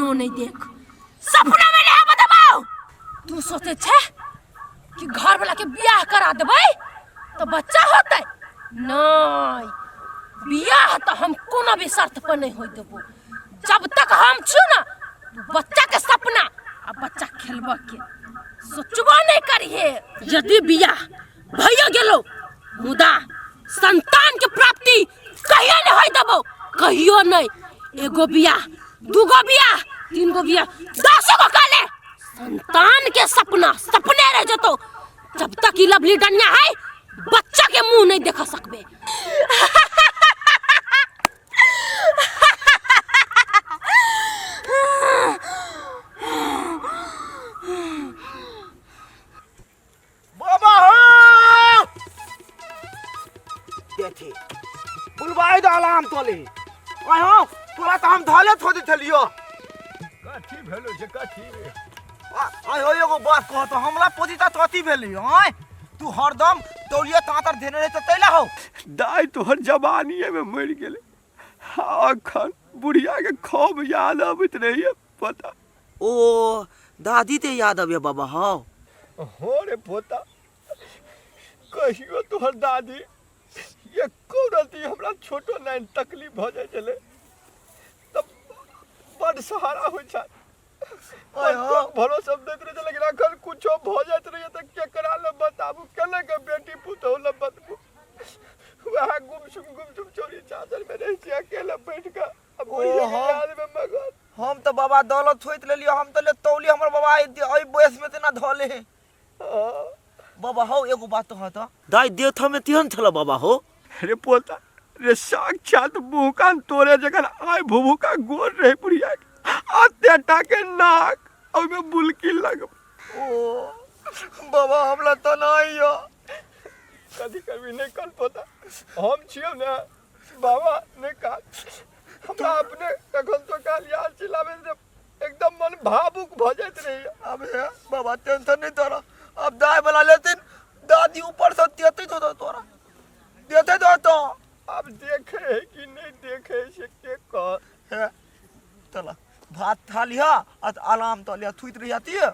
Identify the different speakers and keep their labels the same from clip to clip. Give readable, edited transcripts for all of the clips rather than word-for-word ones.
Speaker 1: सपनो नहीं देख। सपना में नहीं बताओ। तू सोचे छे कि घर वाला के बियाह करा देबे तो बच्चा होते? नहीं, बियाह तो हम कोनो भी शर्त पर नहीं होई देबो। जब तक हम छु ना बच्चा के सपना आ बच्चा खेलबा के सोचबो नहीं करिए। यदि बियाह भइयो गेलो मुदा संतान के प्राप्ति कहियो नहीं होई देबो, कहियो नहीं। एगो बियाह, दूगो बियाह, तीनगो बियाह, 10 गो काले संतान के सपना सपने रह जतो। जब तक ई लवली डनिया है बच्चा के मुंह नहीं देखा सकबे।
Speaker 2: बाबा हो देखी बुलवाई द अलार्म तोले आय हो तोरा त हम धले थोदी थलियो
Speaker 3: काठी भेलो जे काठी
Speaker 2: आय हो एगो बात कह तो हमरा पोजीता तोती भेली आय तू हरदम तौलिया तातर देने रहे त तैला हो
Speaker 3: दाई तोहर जवानी में मर गेले। अखन बुढ़िया के खूब याद आबत रही पता।
Speaker 2: ओ दादी ते याद आवे बाबा हो
Speaker 3: रे पोता, कहियो तोहर दादी ये कोरती हमरा छोटो नाइन तकलीफ भ जाय चले तब बड़ सहारा हो छ। तो भरोसा देत रहे लेकिन अखन कुछो भ जात रही त के करा ले बताबू, केने के बेटी पुतौ ले बताबू। वह गुमसुम चोरी चादर में रह छी अकेले बैठ के। अब बुढ़िया के याद में मगन
Speaker 2: हम तो बाबा दौलत छोइत लेलियो। हम तो ले तौली हमर बाबा ओइ बयस में तना धले बाबा हो। एगो बात तो हता दाई देवथा में तिहन छला बाबा हो।
Speaker 3: रे पोता रे साक्षात मुकान तोरे जगन आय भुभुका गोर रहे बुढ़िया के आते टाके नाक ओइ में बुलकी लग।
Speaker 2: ओ बाबा हमला तो नहीं हो
Speaker 3: कभी कभी नहीं कर पोता। हम छियो ना बाबा ने कहा हमरा अपने कखन तो काल याद चिल्लावे से एकदम मन भावुक भ जात रही।
Speaker 2: अब बाबा टेंशन नहीं तोरा। अब दाई बना लेतिन दादी ऊपर से देते तो तोरा देते तो
Speaker 3: अब देखे है कि नहीं देखे से के कह
Speaker 2: है। चला भात खा लिया और आराम तो लिया थुइत रही जाती है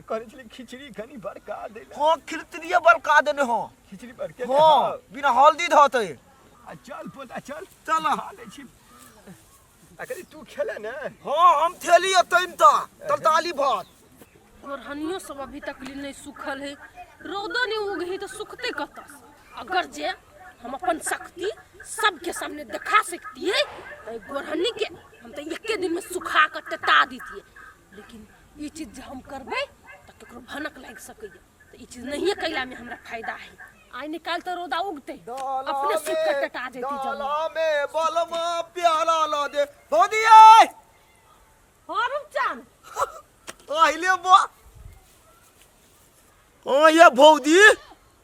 Speaker 3: करे छली खिचड़ी खनी बरका दे।
Speaker 2: हां खिचड़ी बरका देने हो
Speaker 3: खिचड़ी बरके
Speaker 2: हां बिना हल्दी धोते।
Speaker 3: चल पोता चल
Speaker 2: चल
Speaker 3: खा ले छी। अकरी तू खेले ना?
Speaker 2: हां हम थेली तैन ता तरताली भात
Speaker 1: और हनियो सब अभी तक नहीं सूखल है। रौदा नहीं उगही तो सूखते कतस। अगर जे हम अपन शक्ति सबके सामने दिखा सकती है तो गोरहनी के हम तो एक दिन में सुखा कर टेटा देती है। लेकिन ये चीज हम करबे तो केकरो भनक लाग सके। तो ये चीज नहीं कैला में हमरा फायदा है। आई निकाल तो रोदा उगते अपने सूख कर टेटा देती
Speaker 2: डाला में बलमा प्याला ला दे भौदिया।
Speaker 1: हां रुपचान
Speaker 2: आइले बा ओ ये भौदी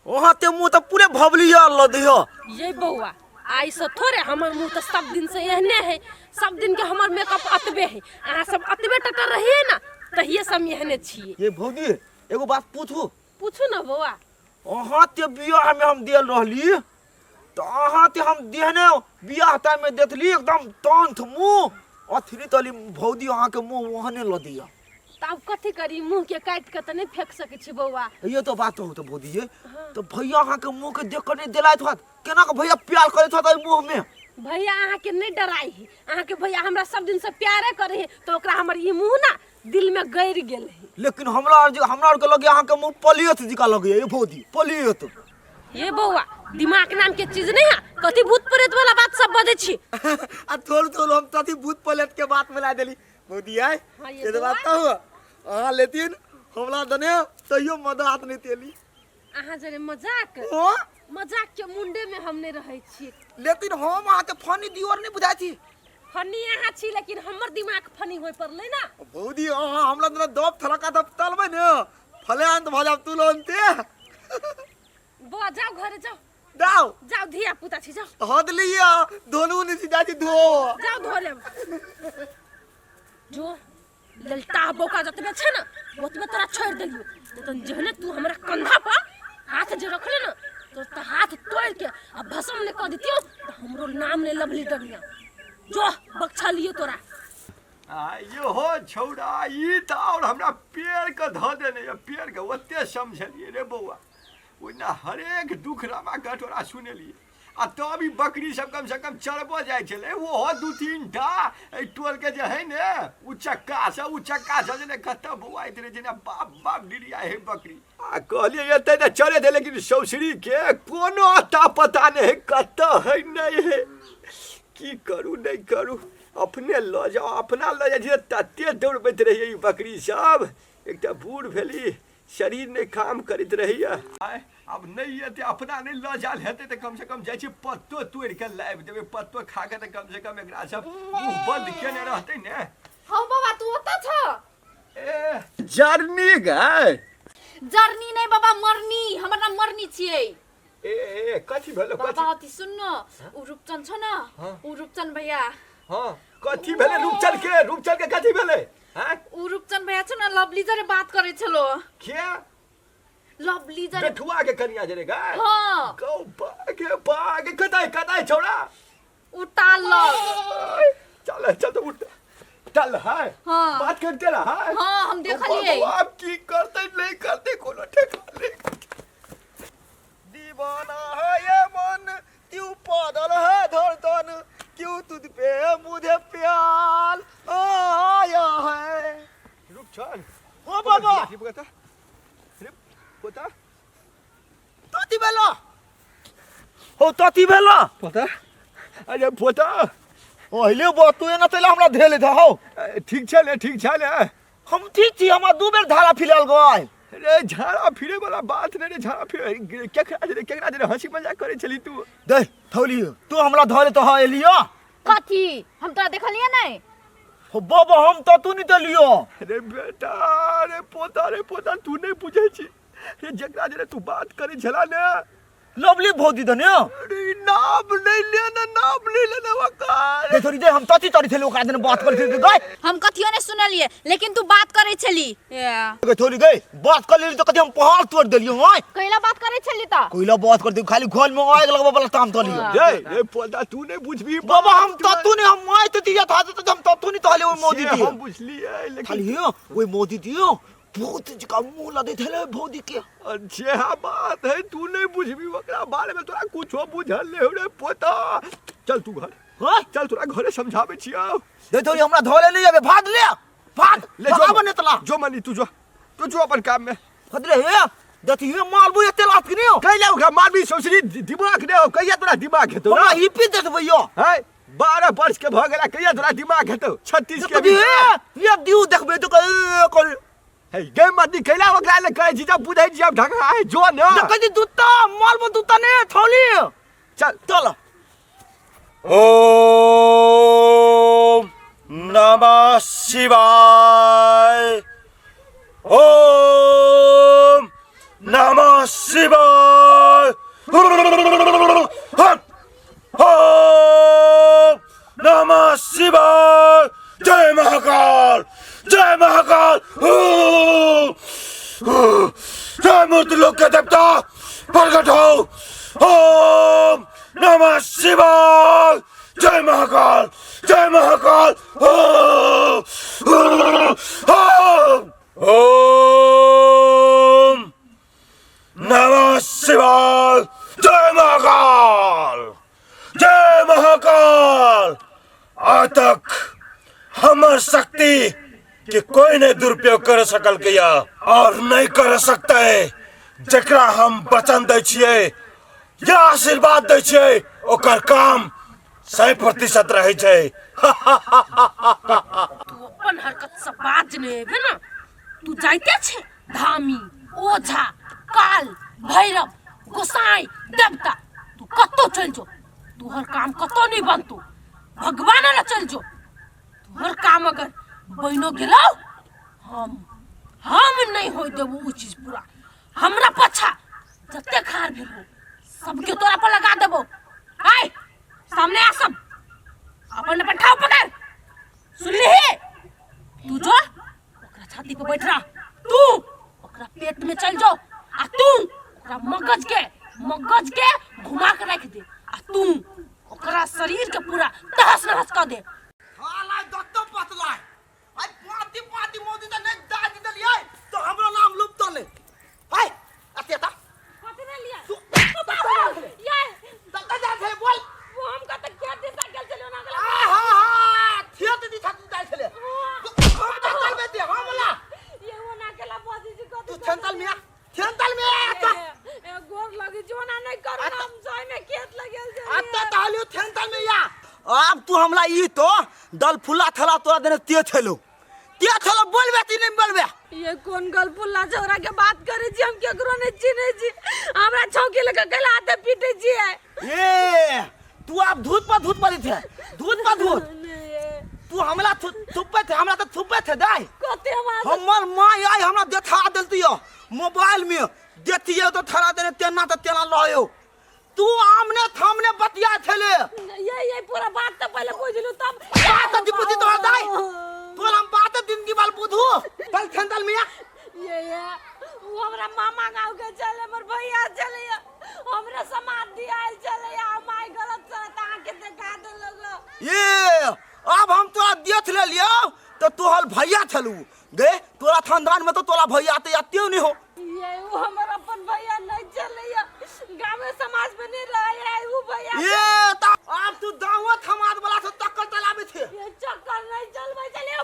Speaker 2: वहां ते मुंह तो पूरे भबलिया ल दियो।
Speaker 1: ये बउआ आई से थोड़े हमर मुंह तो सब दिन से एहने है। सब दिन के हमर मेकअप अतबे है। अहाँ सब अतबे टटर रहिए ना तहिए सब एहने छिए।
Speaker 2: ये भौदी एगो बात पूछू
Speaker 1: ना बउआ।
Speaker 2: अहाँ ते बियाह में हम देल रहली तो अहाँ ते हम देहने बियाह टाइम में देखली एकदम तंथ मुंह अथरी तली भौदी अहाँ के मुंह वहने ल दिया।
Speaker 1: तब कथी करी मुंह के काट के त नहीं फेंक सके छी बउआ।
Speaker 2: ये तो बात हो तो भौदी ये तो भैया अहाँ के मुंह के देख के नहीं दिलाइत होत केना के भैया प्यार करैत होत मुंह में।
Speaker 1: भैया अहाँ के नहीं डराई है। अहाँ के भैया हमरा सब दिन से प्यारे करे है तो ओकरा हमर ई मुंह ना दिल में गैर गेल है।
Speaker 2: लेकिन हमरा के लगे अहाँ के मुंह पलियत जिका लगे ये भौदी पलियत।
Speaker 1: ये बउआ दिमाग नाम के चीज नहीं है। कथी भूत प्रेत वाला बात सब बजे छी।
Speaker 2: आ थोड़ हम तथी भूत प्रेत के बात मिला देली भौदी आय। ये तो बात तो हां लेकिन हमरा दने सहियो मजाक नहीं तेली।
Speaker 1: अहाँ जरे मजाक
Speaker 2: हां
Speaker 1: मजाक के मुंडे में हम नहीं रहै छी।
Speaker 2: लेकिन हम अहाँ के फनी दियोर नहीं बुझाई छी।
Speaker 1: फनी अहाँ छी लेकिन हमर दिमाग फनी होय परले ना।
Speaker 2: भौदी अहाँ हमरा दने दब थरका दब तलबे न फलांत भजा तुलंते।
Speaker 1: बो जाओ घरे जाओ
Speaker 2: जाओ
Speaker 1: धिया पुता छी जाओ।
Speaker 2: हद लिया धोलू नहीं जाती धो
Speaker 1: जाओ धो ले जो ललता बोका जतबे छे ना ओतबे तोरा छोड़ देलियो। तो जहने तू हमरा कंधा पर हाथ जे रखले ना तो हाथ तोड़ के आ भस्म ले क दितियो तो हमरो नाम ले लवली डगिया। जो बक्छा लियो तोरा।
Speaker 3: यो हो छौड़ा ई त और हमरा पेड़ के ध देने ये पेड़ के ओते समझलिए रे बौआ ओना हरेक दुख रामा कटोरा सुनेलिए आ तो अभी बकरी सब कम से कम चरबो जाय छले वो हो 2-3 टा ए टोल के जे है ने उ चक्का से जे कत्ता बौआ इतरे जे बाप बाप डिरिया है बकरी आ कहलिए एते ने चले दे लेकिन सौसरी के कोनो ता पता नहीं कत्ता है नहीं है की करू नहीं करू अपने ल जाओ अपना ल जाए तते दौड़बैत रहिए बकरी सब एकटा बूढ़ भेली शरीर ने काम करत रहिए अब नहीं ये अपना नहीं ल जाल हेते तो कम से कम जाय छी पत्तो तोड़ के लाइव देबे पत्तो खा के तो कम से कम एकरा सब मुंह बंद केने रहते ने
Speaker 1: हां बाबा तू ओत छ
Speaker 3: ए जर्नी गए
Speaker 1: जर्नी नहीं बाबा मरनी हमर नाम मरनी छिए
Speaker 3: ए कथि भेलो
Speaker 1: बाबा अति सुन न उ रूपचन छ न उ रूपचन भैया
Speaker 3: हां कथि भेले रूपचन के कथि भेले हां
Speaker 1: उ रूपचन भैया छ न लवली जरे बात करे छलो
Speaker 3: के
Speaker 1: लवली जरे
Speaker 3: बेठुआ के कनिया जरे गा
Speaker 1: हां
Speaker 3: गौ बागे कदाई छोड़ा
Speaker 1: उताल ल
Speaker 3: चल तो उठ चल है
Speaker 1: हां
Speaker 3: बात करते रहा है
Speaker 1: हां हम देखलिए
Speaker 3: आप की करते नहीं करते कोनो ठेका ले दीवाना है ये मन क्यों पागल है धड़कन क्यों तुझ पे मुझे प्यार आया है रुक चल
Speaker 2: हो बाबा
Speaker 3: पोता
Speaker 2: तोती बेला हो तोती बेला
Speaker 3: पोता अरे पोता
Speaker 2: ओहिले बतु न तले हमरा धेले थ हो
Speaker 3: ठीक छले
Speaker 2: हम ठीक छी हमरा दू बेर धारा फिलल गय
Speaker 3: रे झाड़ा फिरे वाला बात नहीं रे झाड़ा फिरे केकरा जे हंसी मजाक करे चली तू
Speaker 2: दे थौली तू हमरा धरे त ह एलियो
Speaker 1: कथि हम तोरा देखलिए नहीं
Speaker 2: हो बाबा हम त तू नहीं तलियो
Speaker 3: रे बेटा रे पोता तू नहीं बुझे छी रे जकरा जे तू बात करे छला ने
Speaker 2: लवली भौजी दने
Speaker 3: अरे नाम नहीं लेना वकार
Speaker 2: दे थोड़ी दे हम तती तड़ी थेले ओकरा दिन बात करे गय
Speaker 1: हम कथियो नहीं सुनलिए लेकिन तू बात करे छली
Speaker 2: गय थोड़ी गय बात कर लेली तो कथि हम पहाड़ तोड़ देलियो होय
Speaker 1: कइला बात करे छली त
Speaker 2: कोइला बात कर दे खाली घोल में आग लगबा वाला काम तलियो
Speaker 3: रे पोता तू नहीं बुझबी
Speaker 2: बाबा हम ततु नहीं हम माय त दिया था तो हम ततु नहीं तले ओय मोदी दी
Speaker 3: हम बुझलिए लेकिन
Speaker 2: खाली ओय मोदी दियो बहुत जगह मुंह लगे थेले भौजी के
Speaker 3: अच्छा बात है तू नहीं बुझबी ओकरा बारे में तोरा कुछो बुझल नहीं रे पोता चल तू घर
Speaker 2: हां
Speaker 3: चल तोरा घरे समझावे छियो
Speaker 2: दे थोड़ी हमरा धोले नहीं जाबे भाग ले जो बनेतला
Speaker 3: जो मनी तू जो अपन काम में
Speaker 2: खदरे हे दती हे मालबू एते लात के नहीं
Speaker 3: कैला ओकरा मारबी सोचरी दिमाग ने कहिया तोरा दिमाग हेतो
Speaker 2: हमरा हिपी देखबैयो
Speaker 3: है 12 वर्ष के भ गेला कहिया तोरा दिमाग हेतो 36 के
Speaker 2: कभी ये दिउ देखबे तो कर
Speaker 3: हे गे मत कैला ओकरा ले कहे जी जब बुझै जी अब ढंगा है जो न
Speaker 2: कदी दूता मालबू दूता ने थौली चल ओम नमः शिवाय ओम नमः शिवाय ओम नमः शिवाय जय महाकाल जय मूर्ति लोक के देवता प्रकट हो ओम नमः शिवाय जय महाकाल ओम नमः शिवाय जय महाकाल आज तक हमर शक्ति कि कोई नहीं दुरुपयोग कर सकल के या और नहीं कर सकता है जकरा हम वचन दै छियै या आशीर्वाद दै छियै ओकर काम 100% रहे छै
Speaker 1: तू अपन हरकत से बाज ने है ना तू जाइते छे धामी ओझा काल भैरव गोसाई देवता तू कत्तो चल जो तू हर काम कत्तो नहीं बनतू भगवान ला चल जो तू हर काम अगर बइनो गेलो हम नहीं होय देबो उ चीज पूरा हमरा पछा जते खार भेलो सबके तोरा पर लगा देबो आय सामने आ सब अपन ठाव पकड़ सुन ली तू जो ओकरा छाती पे बैठ रहा तू ओकरा पेट में चल जाओ आ तू ओकरा मगज के घुमा के रख दे आ तू ओकरा शरीर के पूरा तहस नहस कर दे
Speaker 2: हालाय दत्तो पतलाय
Speaker 4: अब तू हमरा ई तो दल फुला थला तोरा देने ते थलो बोलबे ती नहीं बोलबे।
Speaker 1: ये कौन गलपुल्ला छोरा के बात करे जी, हम केकरो नहीं चिन्हे जी, हमरा छौकी लगा गलाते पीटे जी है।
Speaker 4: ए तू अब धूत पर थे तू हमला थुपे थे, हमरा तो थुपे थे दाई
Speaker 1: कते
Speaker 4: हमर मां आई हमरा देखा देलतियो मोबाइल में देखिए तो थरा देने तेना तो तेना लयो तू आमने थामने बतिया थले
Speaker 1: ये पूरा बात तो पहले बुझलू तब
Speaker 4: बात तो बुझी तो दाई तू हम बात दिन की बाल बुझू तल खंदल मिया
Speaker 1: ये वो हमरा मामा गांव के चले, मोर भैया चले, हमरा समाज दियाल चले, माय गलत चलता के देखा दे लोग।
Speaker 4: ये अब हम तोरा देख ले लियो तो तोहल भैया छलू गे, तोरा खानदान में तो तोरा भैया ते आते नहीं हो।
Speaker 1: ये वो हमर अपन भैया नहीं चले, गांव में समाज में नहीं रहे है वो भैया।
Speaker 4: ये ता अब तू दावत समाज वाला से टक्कर चलावे थे।
Speaker 1: ये चक्कर नहीं चलबे चले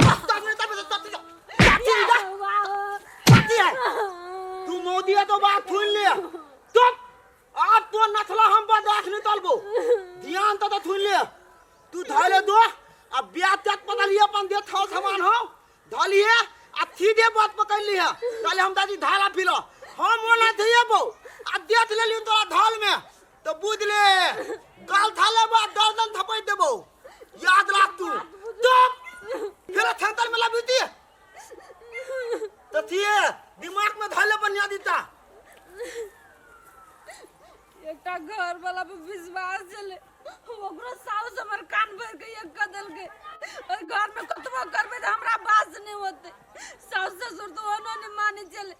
Speaker 4: तू मोदी है तो बात सुन ले तो अब तो नथला हम बर्दाश्त नहीं तलबो ध्यान तो सुन ले तू धाले दो अब ब्याह तक पता लिया अपन दे थाल सामान हो धालिए आ सीधे बात पकड़ लिया ताले हम दादी धाला फिलो हम मोला दिए बो आ देख ले लियो तोरा धाल में तो बुझ ले गाल थाले बा दर्दन थपै देबो याद रख तू चुप फिर छंतर में लबीती तो थिए दिमाग में धाले बनिया दीता
Speaker 1: एकटा घर वाला पे विश्वास चले, ओकरो साउस हमर कान भर के एक कदल के और घर में कतबो करबे त हमरा बात नहीं होते, साउस ससुर तो ओनो नहीं माने चले,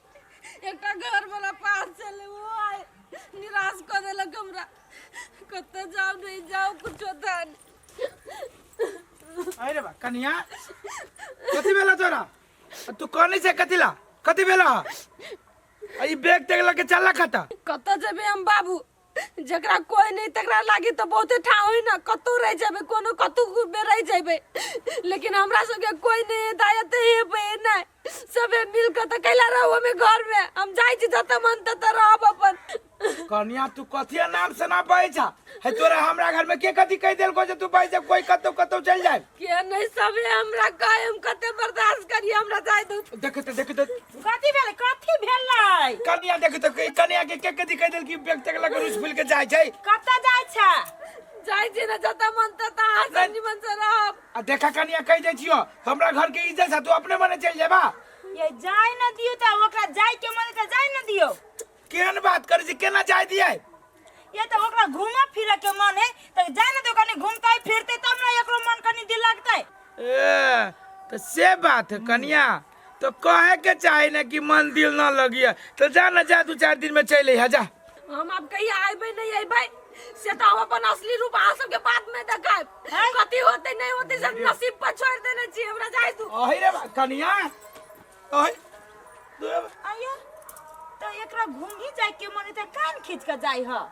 Speaker 1: एकटा घर वाला पास चले वो आए निराश कर देलक हमरा, कत जाओ नहीं जाओ कुछ होता नहीं।
Speaker 5: अरे बा कन्या कथी भेला तोरा तू कहनी से कथी भेला आई बैग तक लगे चला खाता
Speaker 1: कत जेबे हम बाबू, जकरा कोई नहीं तकरा लागी तो बहुते ठाव ही ना कतौ रह जाबे कोनो कतौ में रह जाबे, लेकिन हमरा संगे कोई नहीं दायत है पे ना सबे मिल के त कैला रहो में घर में हम जाई छी जत मन त रहब अपन।
Speaker 5: कन्या तू कथिया नाम से ना बैठा है तोरा हमरा घर में के कथी कह देल को जे तू बैठ जा कोई कतौ चल जाए
Speaker 1: के नहीं सबे हमरा कहे हम कते बर्दाश्त करी हमरा जाय दो।
Speaker 5: देख तो
Speaker 1: कथी भेलै
Speaker 5: कन्या देख तो कन्या के कथी कह देल कि बैग तक लगे रुस फुल के जाय छै
Speaker 1: कत जाय छ जाय छी ना जत मन त हासनी मन से रहब।
Speaker 5: आ देखा कन्या कह दे छियो हमरा घर के इज्जत है तू अपने मने चल जेबा
Speaker 1: ये जाय न दियो त ओकरा जाय के मन त जाय न दियो
Speaker 5: केहन बात करे छी केना जाय दिए
Speaker 1: ये तो ओकरा घूमा फिरे के मन है त जाय न दो कनी घूमतै फिरतै तब न एकरो मन कनी दिल लगतै।
Speaker 5: ए तो से बात है कन्या तो कहे के चाहे ना कि मन दिल ना लगिया तो जा ना जा 2-4 दिन में चले है जा
Speaker 1: हम अब कहिया आइबे नहीं आइबे से तो हम अपन असली रूप आ सब के बाद में देखाब कथी होते नहीं होते सब नसीब पर छोड़ देने छी हमरा जाय तू।
Speaker 5: ओही रे कन्या ओही
Speaker 1: आयो तो एकरा घूमी जाय के मन त कान खींच के जाय ह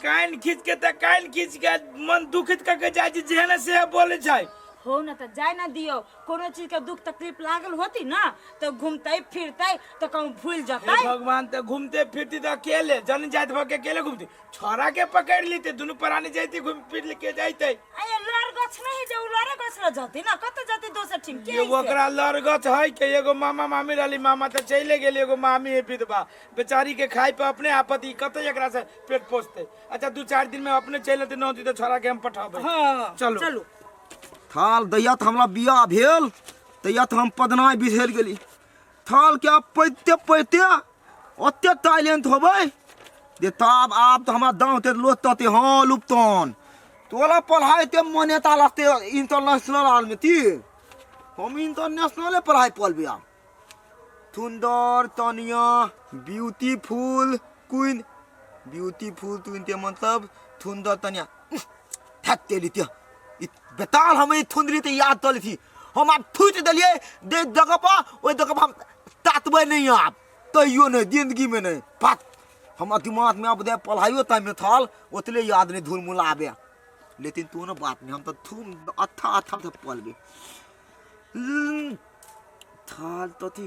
Speaker 5: कान खींच के मन दुखित करके जाय जेहने से बोले जाय
Speaker 6: हो न त जाय न दियो कोनो चीज के दुख तकलीफ लागल होती ना तो घूमते फिरते तो कहूं भूल जाता
Speaker 5: भगवान तो घूमते फिरती तो अकेले जन जात भके अकेले घूमती छोरा के पकड़ लेते दोनों प्राणी जाती घूम फिर लेके जाते
Speaker 6: अये लड़ गछ नहीं जे लड़ गछ र जाती ना कत जाती दोसर टीम के
Speaker 5: ये ओकरा लड़गत है के एगो मामा मामी रहली मामा तो चले गेल एगो मामी है विधवा बेचारी के खाई पे अपने आपत्ति कत एकरा से पेट पोसते। अच्छा 2-4 दिन में अपने चलते न होती तो छोरा के हम पठाबे।
Speaker 6: हां
Speaker 5: चलो
Speaker 6: चलो
Speaker 4: थाल दैया तो हमरा बियाह भेल तैया तो हम पदनाय बिसर गेली थाल के पैते ओते टैलेंट होबै दे तब आप तो हमरा दांव ते लोतते हां लुप्तन तोला पढ़ाई ते मान्यता लगते इंटरनेशनल आल में ती हम इंटरनेशनल पढ़ाई पढ़बे आ सुंदर Tania beautiful queen beautiful queen ते मतलब सुंदर तनिया थकते लिते बेताल हम थुंदरी ते याद तल थी हम आप थूच दलिए दे जगह पर ओई जगह हम तातबे नहीं आप तइयो नहीं जिंदगी में नहीं बात हम दिमाग में अब दे पढ़ाइयो टाइम में थाल ओतले याद नहीं धूल मुला आबे लेकिन तू ना बात नहीं हम तो थूम अच्छा से पढ़बे थाल तो थी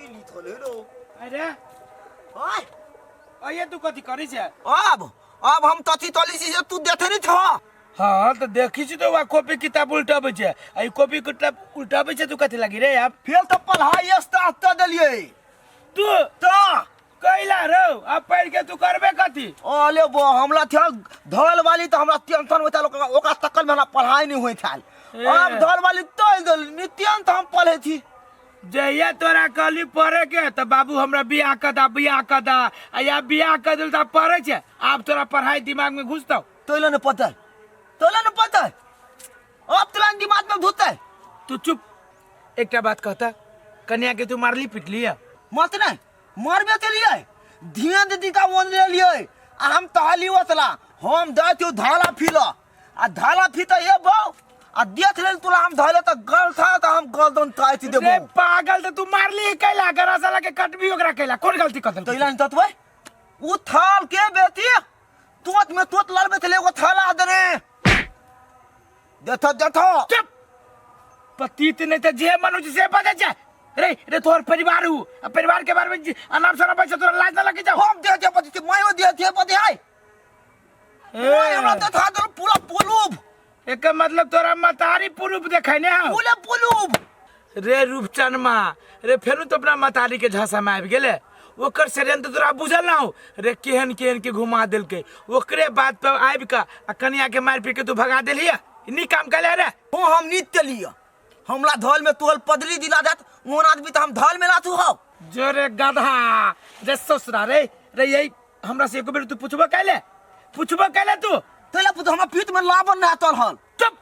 Speaker 4: लिथल हेलो
Speaker 5: अरे
Speaker 4: ओए
Speaker 5: ये तू कथी करी छे
Speaker 4: अब हम तथी तली से तू देखे नहीं था
Speaker 5: हाँ तो देखी छी तो वा कॉपी किताब उल्टाबे छै आ ई कॉपी किताब उल्टाबे छै तू कथि लगी रे अब
Speaker 4: फेल तो पढ़ाई स्टार्ट कर देलिए
Speaker 5: तू
Speaker 4: तो
Speaker 5: कैला रो अब पढ़ के तू करबे कथि
Speaker 4: अले बो हमरा थे धल वाली तो हमरा टेंशन होता ओका तकल में हमरा पढ़ाई नहीं होई था अब धल वाली तो नित्यान तो हम पढ़े थी
Speaker 5: जहिया तोरा कहली पढ़े के तो बाबू हमरा बियाह कर दा आ या बियाह कर दिल त पढ़े छै अब तोरा पढ़ाई दिमाग में घुसतौ
Speaker 4: तोला न पता अब तोला दिमाग में घुसता
Speaker 5: तू चुप एकटा बात कहता कन्या के तू मारली पिटली है
Speaker 4: मत नहीं मारबे के लिए ध्यान दीदी का वन ले लिए आ हम तहली वतला हम दाती धाला फिला आ धाला फिता ये बो आ देख ले तोला हम धले त गल था त हम गलदन ताई देबो
Speaker 5: रे पागल त तू मारली कैला गरा साला के कटबी ओकरा कैला कोन गलती कर
Speaker 4: तो इलान ततवे उ थाल के बेटी तोत में तोत लड़बे थे एगो थाला दे रे देखो
Speaker 5: चुप पतित नहीं त जे मनुष्य से बजे छै रे तोर परिवार हु परिवार के बारे में अनाप शनाप पैसा तोरा लाज ना लगे जाओ
Speaker 4: हम दे पति मैं दे पति है मैं हमरा तो था तो पूरा पुलूब
Speaker 5: एक मतलब तोरा मतारी पुरूप देखाइने हो
Speaker 4: पूरा पुलूब
Speaker 5: रे रूपचनमा रे फेनु तो अपना मतारी के झांसा में आबि गेले ओकर षड्यंत्र तोरा बुझल ना हो रे केहन के घुमा देलके ओकरे बात पे आबि का कन्या के मार पीट के तू भगा देलिया नी काम कैले रे
Speaker 4: हम नित्य लिया हमला धल में तोल पदरी दिला देत मोन आदमी तो हम धल में लाथू हो
Speaker 5: जोरे गधा रे ससुरा रे यही हमरा से एक बेर तू पूछबो कैले तू
Speaker 4: तोला पुत हम पीठ में लावन ना तल हल
Speaker 5: चुप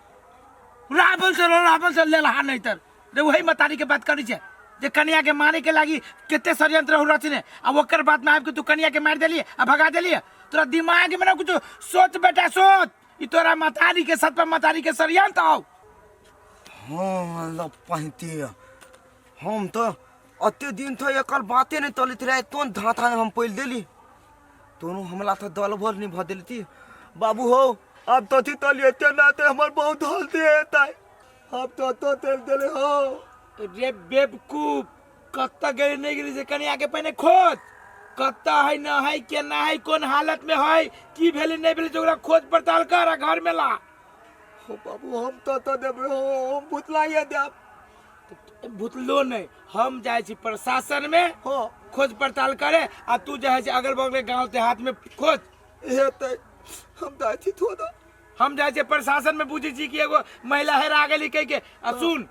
Speaker 5: रावल चल ले लहा नहीं तर रे वही मतारी के बात करी छे जे कन्या के मारे के लागी केते षड्यंत्र हो रचने आ ओकर बात में आब के तू कन्या के मार देली आ भगा देली तोरा दिमाग में ना कुछ सोच बेटा सोच ई तोरा मतारी के सत पे मतारी के षड्यंत्र हो
Speaker 4: हां ल पहिती हम तो अते दिन तो एकल बाते नहीं तलित रहे तोन धाथा हम पहल देली दोनों हमला तो दल भर नहीं भ देली बाबू हो अब तो थी तलिए ते ना ते हमर बहुत हलते हेता अब तो तेल देले हो
Speaker 5: रे बेवकूफ कत्ता गए नहीं गेली से कन्या के पहले खोज कत्ता है ना है के ना है कौन हालत में है की भेले नहीं भेले जोरा खोज पड़ताल कर घर में ला
Speaker 4: हो बाबू हम तो देबे हो हम भूतलाइए देब
Speaker 5: भूतलो नहीं हम जाए छी प्रशासन में
Speaker 4: हो
Speaker 5: खोज पड़ताल करे आ तू जाए छी अगल बगल गांव देहात में खोज
Speaker 4: हेते हम जाए छी थोड़ा
Speaker 5: हम जाए छी प्रशासन में पूछे छी कि एगो महिला हेरा गेली कह के आ सुन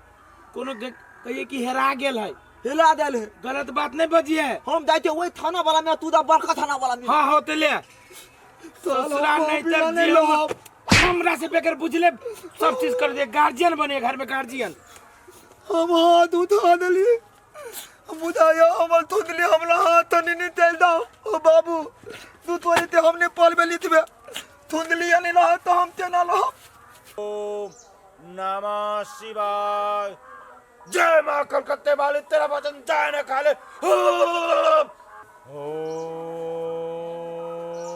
Speaker 5: कोनो कहिए कि हेरा गेल है
Speaker 4: हिला देल है
Speaker 5: गलत बात नहीं बजिए
Speaker 4: हम जाए छी वही थाना वाला में तू दा बड़का थाना वाला में
Speaker 5: हां हो ते ले ससुराल नहीं तर जियो हमरा से बेकर बुझले सब चीज कर दे गार्जियन बने घर में गार्जियन
Speaker 4: हम हाथ उठा देली बुझाया हमर थुदली हमरा हाथ नहीं तेल दाओ ओ बाबू तू तो ते हमने पल में लिथबे थुदली नहीं रहा तो हम ते ना लो
Speaker 2: ओम नमः शिवाय जय मां कलकत्ते वाली तेरा वचन जाए न खाले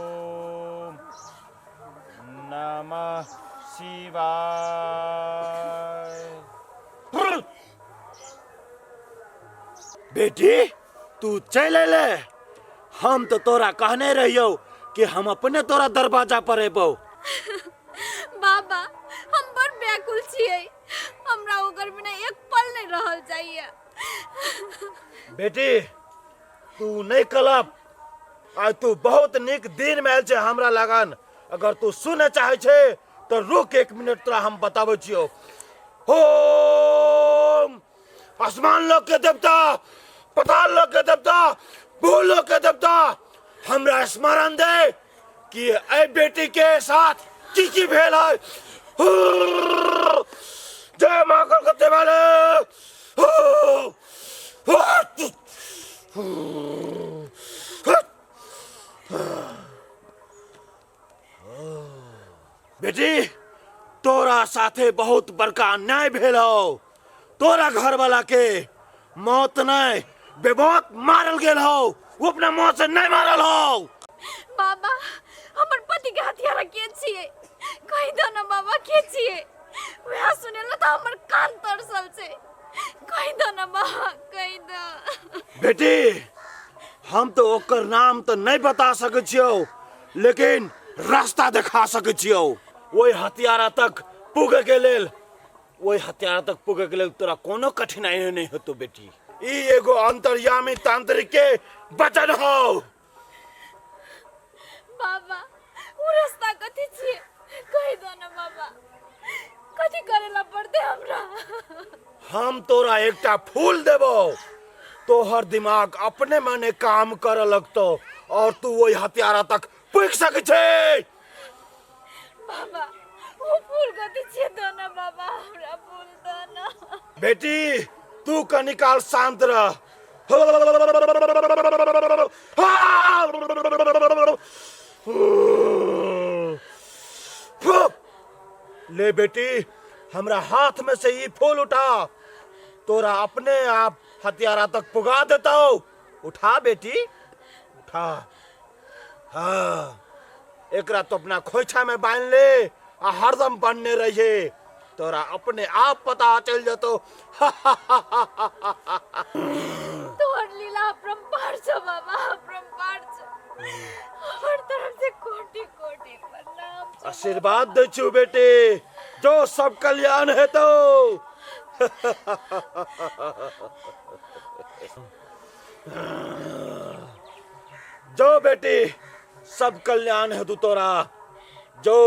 Speaker 2: ओम नमः शिवाय बेटी तू चले ले हम तो तोरा कहने रहियो कि हम अपने तोरा दरवाजा पर एबो
Speaker 1: बाबा हम बड़ व्याकुल छियै हमरा ओकर बिना एक पल नहीं रहल चाहिए
Speaker 2: बेटी तू नहीं कलब आज तू बहुत निक दिन में आयल छे हमरा लगन अगर तू सुने चाहे छे तो रुक एक मिनट तोरा हम बताबै छियो ओम आसमान लोक के देवता पताल लोक के देवता भूल लोक के देवता हमरा स्मरण दे कि ए बेटी के साथ की भेल है जय मां कलकत्ते वाले बेटी तोरा साथे बहुत बड़का अन्याय भेल हो तोरा घर वाला के मौत नहीं बेमौत मारल गेल हो वो अपना मौत से नहीं मारल हो
Speaker 1: बाबा हमर पति के हथियार के छिए कहि दो ना बाबा के छिए वह सुनेला त हमर कान तरसल छे कहि दो ना बाबा कहि दो
Speaker 2: बेटी हम तो ओकर नाम तो नहीं बता सके छियो लेकिन रास्ता दिखा सके छियो वही हथियारा तक पुगे के लेल तोरा कोनो कठिनाई नहीं होतो बेटी। ई एगो अंतर्यामी तांत्रिक के वचन हो।
Speaker 1: बाबा वो रास्ता कथी छिए कह दो ना बाबा, कथी करेला पड़ते हमरा?
Speaker 2: हम तोरा एकटा फूल देबो, तोहर दिमाग अपने मने काम करे लगतो और तू वही हथियारा तक पुग सके छे।
Speaker 1: बाबा वो फूल कथी छिए दो ना बाबा, हमरा फूल दो ना।
Speaker 2: बेटी तू कनिकाल शांत रह। ले बेटी हमरा हाथ में से ये फूल उठा, तोरा अपने आप हथियारा तक पुगा देता हूँ। उठा बेटी उठा। हाँ एकरा तो अपना खोइछा में बांध ले आ हरदम बनने रहिए, तोरा अपने आप पता चल जातो।
Speaker 1: तोहर लीला अपरंपार छ बाबा, अपरंपार छ। हमर तरफ से कोटि कोटि प्रणाम छ।
Speaker 2: आशीर्वाद दे छु बेटी, जो सब कल्याण है तो। जो बेटी सब कल्याण है तू तोरा, जो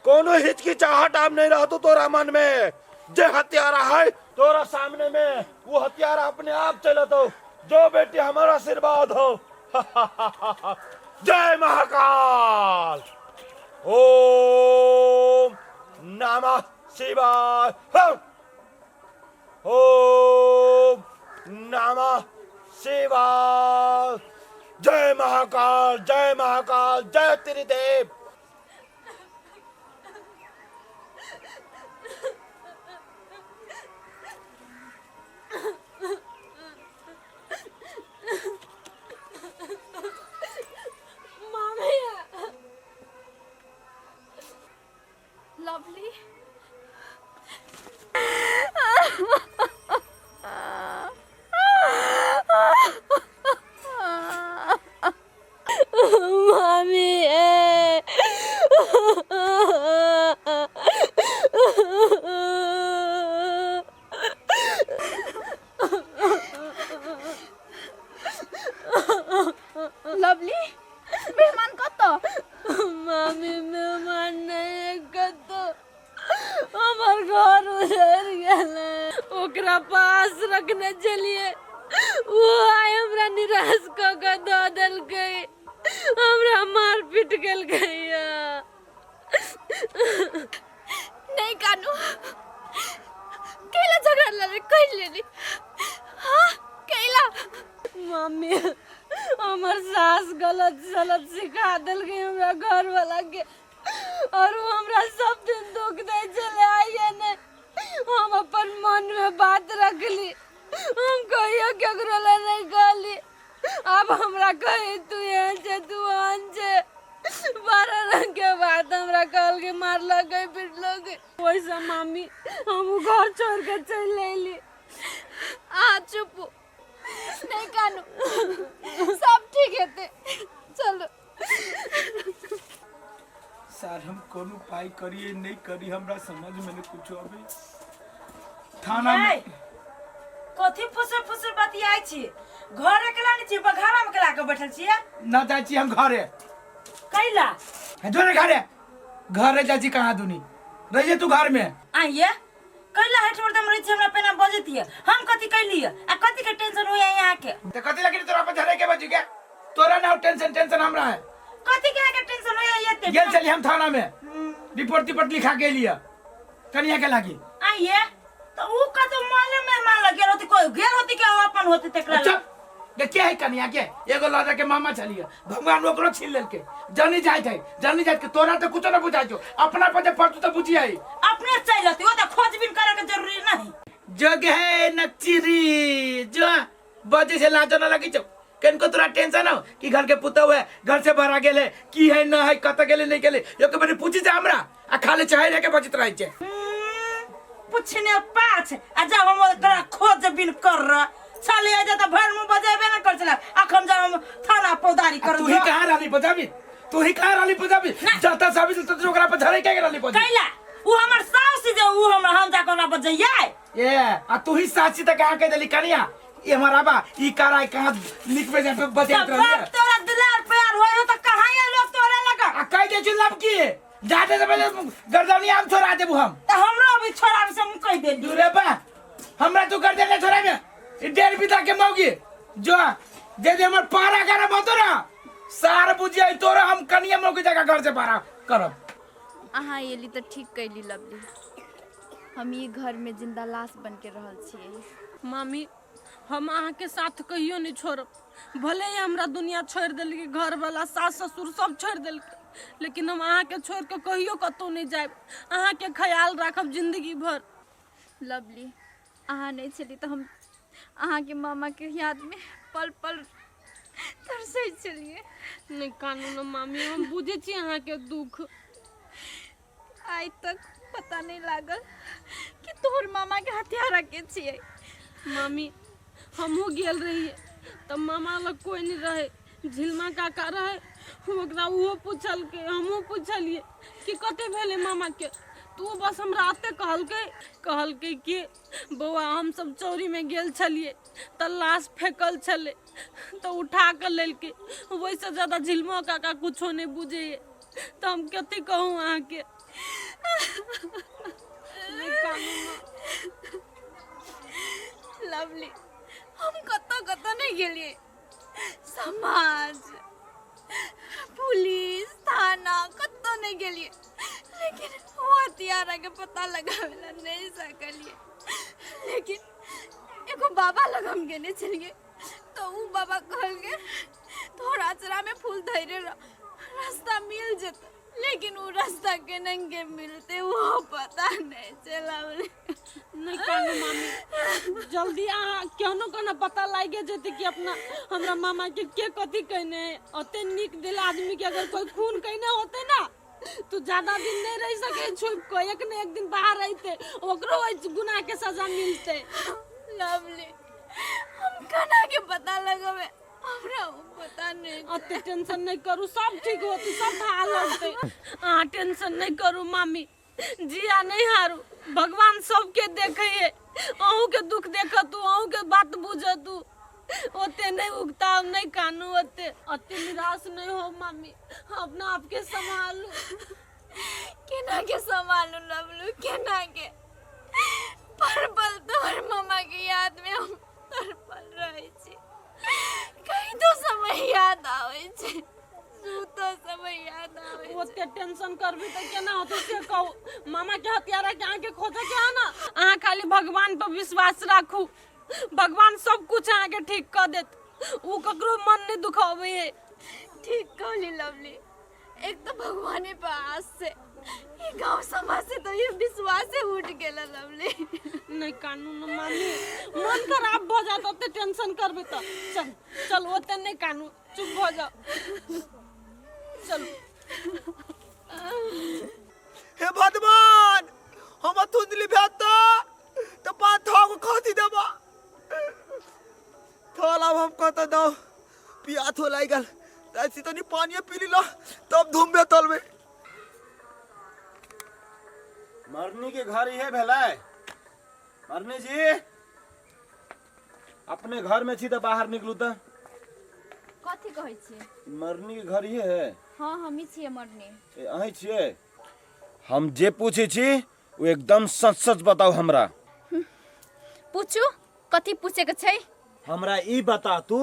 Speaker 2: कोनो हिचकिचाहट अब नहीं रहा तोरा मन में। जे हथियारा है तोरा सामने में, वो हथियारा अपने आप चले तो। जो बेटी हमारा आशीर्वाद हो। जय महाकाल। ओम नमः शिवाय। ओम नमः शिवाय। जय महाकाल, जय महाकाल, जय त्रिदेव।
Speaker 1: लवली मामी लवली मेहमान कत? मामी मेहमान नहीं कत, हमार घर उजड़ गेले, ओकरा पास रखने चलिए वो आए हमरा निराश क के दो देलकै, हमरा मार पीट गेलकै। नहीं कानू कैला झगड़ा लड़े कह लेली? हाँ कैला? मम्मी हमार सास गलत सलत सिखा देलकै हमरा घर वाला के, और वो हमरा सब दिन दुख दे चले आइए ने। हम अपन मन में बात रखली, हम कहियो केकरो ले नहीं कहली। अब हमरा कही तू यहाँ से तू आन से 12 रंग के बात हमरा कहल के मार लगे पिट लगे। वैसा मामी हम घर छोड़ के चल लेली। चुप नहीं कानू सब ठीक है ते चलो।
Speaker 5: सर हम कौन उपाय करिए नहीं करी हमरा समझ में नहीं कुछ अभी। थाना में
Speaker 6: कथी फुसर फुसर बतियाई छी? घर अकेला नहीं छी, बघारा में केला के बैठल छी?
Speaker 5: ना जाई छी हम घरे।
Speaker 6: कैला
Speaker 5: जो ने घरे जाई छी कहां दुनी रहिए तू घर में
Speaker 6: आइए कैला हेठ पर दम रही छी हमरा पेना बजतिए। हम कथी कैलिए आ कथी के टेंशन होया यहाँ के?
Speaker 5: तो कथी लगी तोरा पे झरे के बजी के? तोरा ना टेंशन हमरा है।
Speaker 6: कथी के टेंशन होया ये ते?
Speaker 5: गेल चली हम थाना में रिपोर्ट लिखा के लिए कनिया के लागी।
Speaker 6: आइए तो ऊ का तो माले मेहमान लग गेल होती, कोई गेल होती के अपन होती तेकरा।
Speaker 5: अच्छा ये क्या है कनिया के? एगो लादा के मामा चलिए भगवान ओकरो छीन लेलके। जानी जाय के तोरा तो कुछ ना बुझाई जो अपना पे पड़तू तो बुझी आई
Speaker 6: अपने चलती ओ तो खोजबीन करे के जरूरी नहीं।
Speaker 5: जग है नचिरी जो बजे से लाजो ना लगी जो केन को तोरा टेंशन हो कि घर के पुता हुए घर से बाहर गेले की है ना है कत गेले नहीं गेले यो के बने पूछी जा हमरा आ खाले चाहे रे के बचित रही छे।
Speaker 6: पूछने पाछ आ जब हम तोरा खोजबीन कर र चले आ जा तो भर में बजेबे ना कर चला। अखन जब हम थाना पौदारी कर
Speaker 5: तू ही कहां रहली बताबी? तू ही कहाँ रली पजाबी जाता साबी तो ओकरा पर झरे के रली पजाबी
Speaker 6: कैला उ हमर सास जे उ हम जा कोना बजैयै
Speaker 5: ए आ तू ही साची त कहाँ के देली कनिया ये हमारा बा ई कारा कहाँ लिख पे जाए बतियात
Speaker 6: बाप
Speaker 5: रही
Speaker 6: तोरा दिलार प्यार होय त कहां ये लोग तोरे लगा
Speaker 5: आ कह दे चुनाव की जाते से पहले गर्दनी आम छोड़ा देबू हम
Speaker 6: त हमरो अभी छोड़ा से हम कह दे
Speaker 5: दूरे बा हमरा तू कर देले छोड़ा में ई डेढ़ बिता के मौगी जो दे हमर पारा करे मत ना सार बुझिया तोरा हम कनिया मौगी जगह घर से पारा करब
Speaker 7: अहाँ एली तो ठीक कैली लवली। हम ये घर में जिंदा लाश बन के रहल छियै।
Speaker 1: मामी हम अहाँ के साथ कहियो नहीं छोड़ब, भले ही हमरा दुनिया छोड़ दिल, घर वाला सास ससुर सब छोड़ दिल, लेकिन हम अहाँ के छोड़ के कहियो कतौ नहीं जाए। अहाँ के ख्याल रखब जिंदगी भर।
Speaker 7: लवली अहाँ नहीं चली तो हम अहाँ के मामा के याद में पल पल तरसै छलिए।
Speaker 1: नहीं कानून मामी हम बुझे छी अहाँ के दुख।
Speaker 7: आज तक पता नहीं लागल कि तोहर मामा के हथियारा के छियै।
Speaker 1: मामी हमहू गेल रहिए तब मामा लग कोई नहीं रहे, झिलमा काका रहे, ओकरा उहो पूछल के हमहू पूछलिए कि कते भेले मामा के, तू बस हमरा आते कहलके कि बौआ हम सब चौरी में गेल छलिए त लाश फेंकल छले तो उठा कर लेलके, वैसे ज्यादा झिलमा काका कुछो नहीं बुझे तो हम कथी कहूँ अहाँ के।
Speaker 7: लवली हम कत नहीं गेलिए, समाज पुलिस थाना कत नहीं गेलिए, लेकिन वो हथियारा के पता लगावेला नहीं सकलिए। लेकिन एगो बाबा लग हम गेने चलिए तो वो बाबा कहल के तोहर अचरा में फूल धैर्य रास्ता मिल जेता, लेकिन वो रास्ता के नंगे मिलते वो पता नहीं चला।
Speaker 1: नहीं कानू मामी जल्दी केहनो कहना पता लागे जेते कि अपना हमरा मामा के कथी कहने ओते निक दिल आदमी के अगर कोई खून कहने होते ना तो ज्यादा दिन नहीं रह सके, छुप को एक न एक दिन बाहर रहते ओकरो गुनाह के सजा मिलते।
Speaker 7: लवली हम कना के पता लगावे हमरा पता नहीं।
Speaker 1: ओते टेंशन नहीं करू, सब ठीक होती, सब हाल होते। टेंशन नहीं करू मामी, जिया नहीं हारू, भगवान सबके देखे है, अहू के दुख देख तू, अहू के बात बुझ तू, ओते नहीं उगता नहीं कानू, ओते निराश नहीं हो मामी, अपना आपके संभालू।
Speaker 7: केना के संभालू लवलू, केना के पर पल तोहर मामा के याद में हम तरपल रहे छी। कहीं तो समय याद आवे छे, तो समय याद आवे।
Speaker 1: ओते टेंशन करबी त केना होते से कहू। मामा के हथियारा के आके खोजे के है ना, अहाँ खाली भगवान पर विश्वास राखू, भगवान सब कुछ आके ठीक कर देत, ऊ ककरो मन नहीं दुखावे है।
Speaker 7: ठीक कहली लवली, एक तो भगवाने पे आस से, ये गांव समाज से तो ये विश्वास से उठ गेला लवली।
Speaker 1: नहीं कानून मामी मन खराब हो जाता तो टेंशन करबे तो चल चल ओते नहीं कानू, चुप हो जाओ चलो।
Speaker 4: हे भगवान हम थुंदली भेता तो बात हो खती देबा थोला हम कत दो पिया थो लागल ऐसी तो नहीं पानी पी ली लो तब धूम तल में
Speaker 2: मरनी के घर ही है भेला मरनी जी अपने घर में छी तो बाहर निकलू तो
Speaker 7: कथी कहै छी?
Speaker 2: मरनी के घर ही है।
Speaker 7: हाँ हम ही छियै मरनी।
Speaker 2: अहीं छियै? हम जे पूछे छी वो एकदम सच सच बताओ हमरा।
Speaker 7: पूछू कथी पूछे के छै?
Speaker 2: हमरा ई बता तू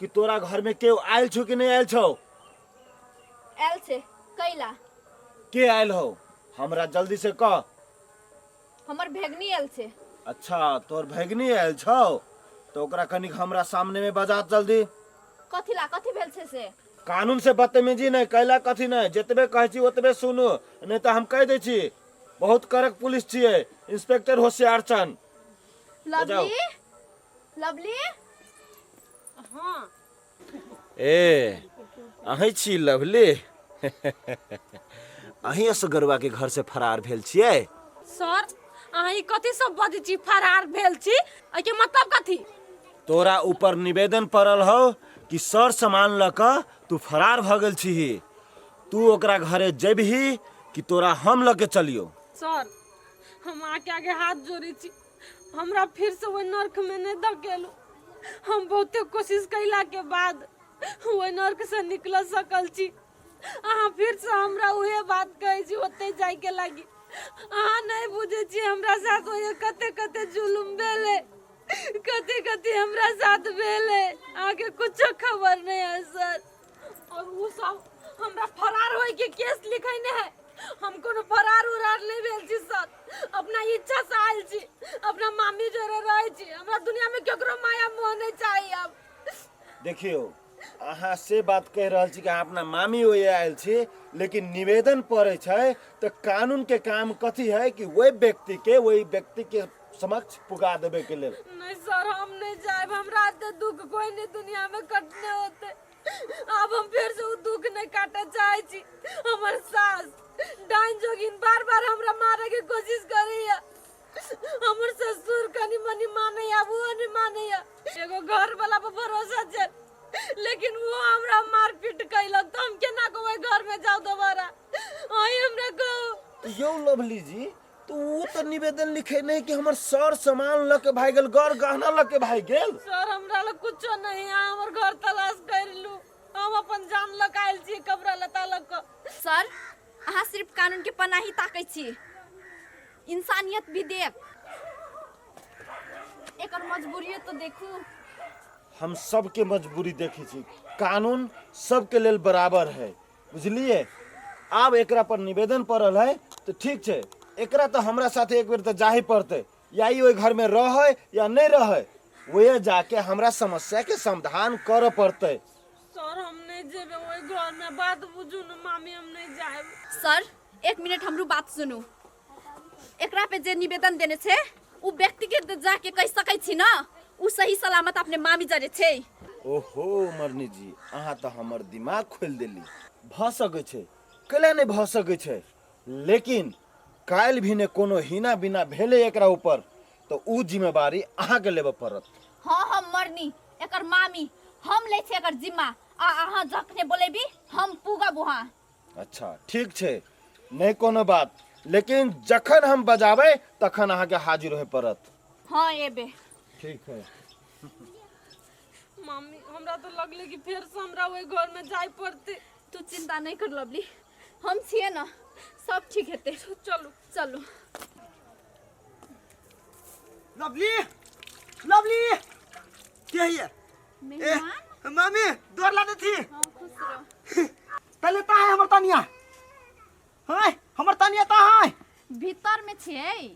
Speaker 2: कि तोरा घर में केओ आयल छौ कि नहीं आयल छौ?
Speaker 7: आयल छे कैला?
Speaker 2: के आयल हो हमरा जल्दी से कह।
Speaker 7: हमर भेगनी आयल छे।
Speaker 2: अच्छा तोर भैगनी आयल छौ तो ओकरा कनिक हमरा सामने में बजा जल्दी।
Speaker 7: कथी कथी भेल छे से?
Speaker 2: कानून से बदतमीजी नहीं कैला कथी नहीं, जतबे कहै छी ओतबे सुनू, नहीं तो हम कह दै छी बहुत कड़क पुलिस छियै, इंस्पेक्टर होशियार चंद।
Speaker 7: लवली लवली
Speaker 1: हाँ
Speaker 2: ए अहीं छी लवली अहीं असगरवा के घर से फरार भेल छियै?
Speaker 1: सर अहीं कथी सब बजै छी फरार भेल छी, एहि के मतलब कथी?
Speaker 2: तोरा ऊपर निवेदन पड़ल हो कि सर सामान लक तू फरार भ गेल छी। तू ओकरा घरे जेबही कि तोरा हम लगे चलियो?
Speaker 8: सर हम आके आगे हाथ जोड़ी छी, हमरा फिर से वही नर्क में नहीं धकेलू। हम बहुते कोशिश कैला के बाद वही नर्क से निकल सकल छी। अहाँ फिर से हमरा उहे बात कहे छी ओते जाय के लागी। अहाँ नहीं बुझे छी हमरा साथ वही कते कते जुलुम भेले, कते कते हमरा साथ भेले, आगे कुछ खबर नहीं है सर। और वो सब हमरा फरार होए के केस लिखैने है। हम कोनो फरार उरार नहीं भेल छी सर, अपना इच्छा से आयल छी, अपना मामी जोरे रहे छी। हमरा दुनिया में केकरो माया मोह नहीं चाहिए। अब
Speaker 2: देखियो अहाँ से बात कह रहल छी कि अहाँ अपना मामी ओए आयल छी, लेकिन निवेदन पड़े छै तो कानून के काम कथी है कि वही व्यक्ति के समक्ष पुगा देवे के लेल।
Speaker 8: नहीं सर हम नहीं जाएब, हमरा तो दुख कोई नहीं दुनिया में कटने होते। अब हम फिर से वो दुख नहीं काटे चाहे छी। हमर सास डाइन जोगिन बार बार हमरा मारे के कोशिश करिया। हमर ससुर कनी मनी माने या वो नहीं माने या। एगो घर वाला पे भरोसा छै, लेकिन वो हमरा मार पीट कैलक तो हम केना को घर में जाओ दोबारा? आई हमरा को
Speaker 2: यो लवली जी, तो वो तो निवेदन लिखे नहीं कि हमर सर सामान लके भाग गेल, घर गहना लके भाग गेल।
Speaker 8: सर हमरा ल कुछो नहीं है, हमर घर तलाश कर लू। हम अपन जान लगाइल छी कपड़ा लता लक।
Speaker 7: सर अहाँ सिर्फ कानून के पनाही ताकै छी, इंसानियत भी देख। एकर मजबूरी तो देखू।
Speaker 2: हम सबके मजबूरी देखी छी, कानून सबके लेल बराबर है, बुझलिए? अब एकरा पर निवेदन पड़ल है तो ठीक है, एकरा तो हमरा साथे एक बेर तो जा ही पड़ते, या ही ओइ घर में रहे या नहीं रहे, वही जाके हमरा समस्या के समाधान कर पड़ते।
Speaker 8: सर हम नहीं जेबे ओइ घर में, बात बुझू न मामी, हम नहीं जाएब।
Speaker 7: सर 1 मिनट हमरो बात सुनू। एकरा पे जे निवेदन देने छे उ व्यक्ति के जाके कह सकै छी ना, उ सही सलामत अपने मामी जरे छे।
Speaker 2: ओहो मरनी जी, अहाँ तो हमर दिमाग खोल देली। भ सकै छै, कले नहीं भ सकै छै, लेकिन काल भी ने कोनो हिना बिना भेले एकरा ऊपर तो उ जिम्मेवारी अहाँ के लेबे पड़त।
Speaker 7: हाँ हम मरनी एकर मामी, हम ले छे एकर जिम्मा। आ अहाँ जखने बोलेबी हम पूगा बुहा।
Speaker 2: अच्छा ठीक छै, नहीं कोनो बात, लेकिन जखन हम बजाबे तखन अहाँ के हाजिर होए पड़त।
Speaker 7: हाँ एबे
Speaker 2: ठीक है।
Speaker 8: मामी हमरा तो लगले कि फिर से हमरा ओइ घर में जाय पड़ते।
Speaker 7: तू चिंता नहीं कर लवली, हम छिए ना, सब ठीक हेते।
Speaker 8: चलो
Speaker 7: चलो।
Speaker 4: लवली लवली क्या है?
Speaker 7: मेहमान
Speaker 4: मामी दौड़ लाने थी।
Speaker 7: हाँ खुश रहो।
Speaker 4: पहले ता है हमर तनिया, हाय हमर तनिया ता है
Speaker 7: भीतर में छे।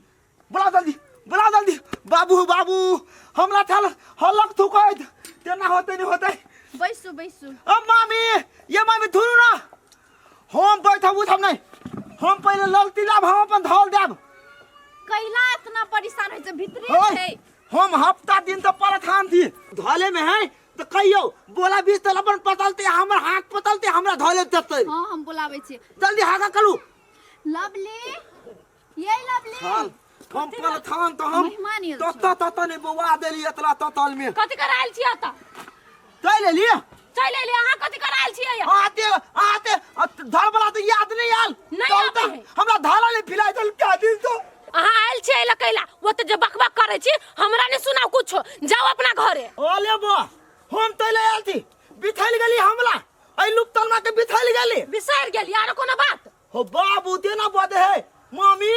Speaker 4: बुला जल्दी, बुला जल्दी। बाबू बाबू हमरा थल हलक थुकैत तेना होते नहीं होते।
Speaker 7: बैसु बैसु।
Speaker 4: अब मामी ये मामी धुनु ना, हम बैठब उठब नहीं, हम पहले ललती लाभ हम अपन धौल देब।
Speaker 7: कैला इतना परेशान है जे भीतरे
Speaker 4: होय,
Speaker 7: छे।
Speaker 4: हम हफ्ता दिन तो परेशान थी, धौले में है तो कहियो बोला 20 तल अपन पतलते, हमर हाथ पतलते, हमरा धौले देते।
Speaker 7: हाँ हम बुलावे छे।
Speaker 4: जल्दी हाका करू।
Speaker 7: लवली ये लवली।
Speaker 4: हाल हम पर थान तो हम
Speaker 7: मेहमान आयल
Speaker 4: तो
Speaker 7: छौ।
Speaker 4: तो ने बवा देली इतना ततल में
Speaker 8: कथि कराइल छी आता?
Speaker 4: चल लिया।
Speaker 8: चल ले अहाँ कथि कराइल छी?
Speaker 4: आते आते धर वाला तो याद नहीं आल।
Speaker 8: नहीं आते है।
Speaker 4: हमरा धाला ले फिलाई दल क्या दिन तो
Speaker 8: अहाँ आयल छी एला कैला? वो तो जे बकबक करे छी हमरा ने सुनाओ कुछो, जाओ अपना घरे।
Speaker 4: ओले बा हम तले आल थी, बिथैल गेली हमला, आई लुक तलमा के बिथैल गेली।
Speaker 8: बिसर गेली आरो कोनो बात?
Speaker 4: हो बाबू देना बदे है मामी,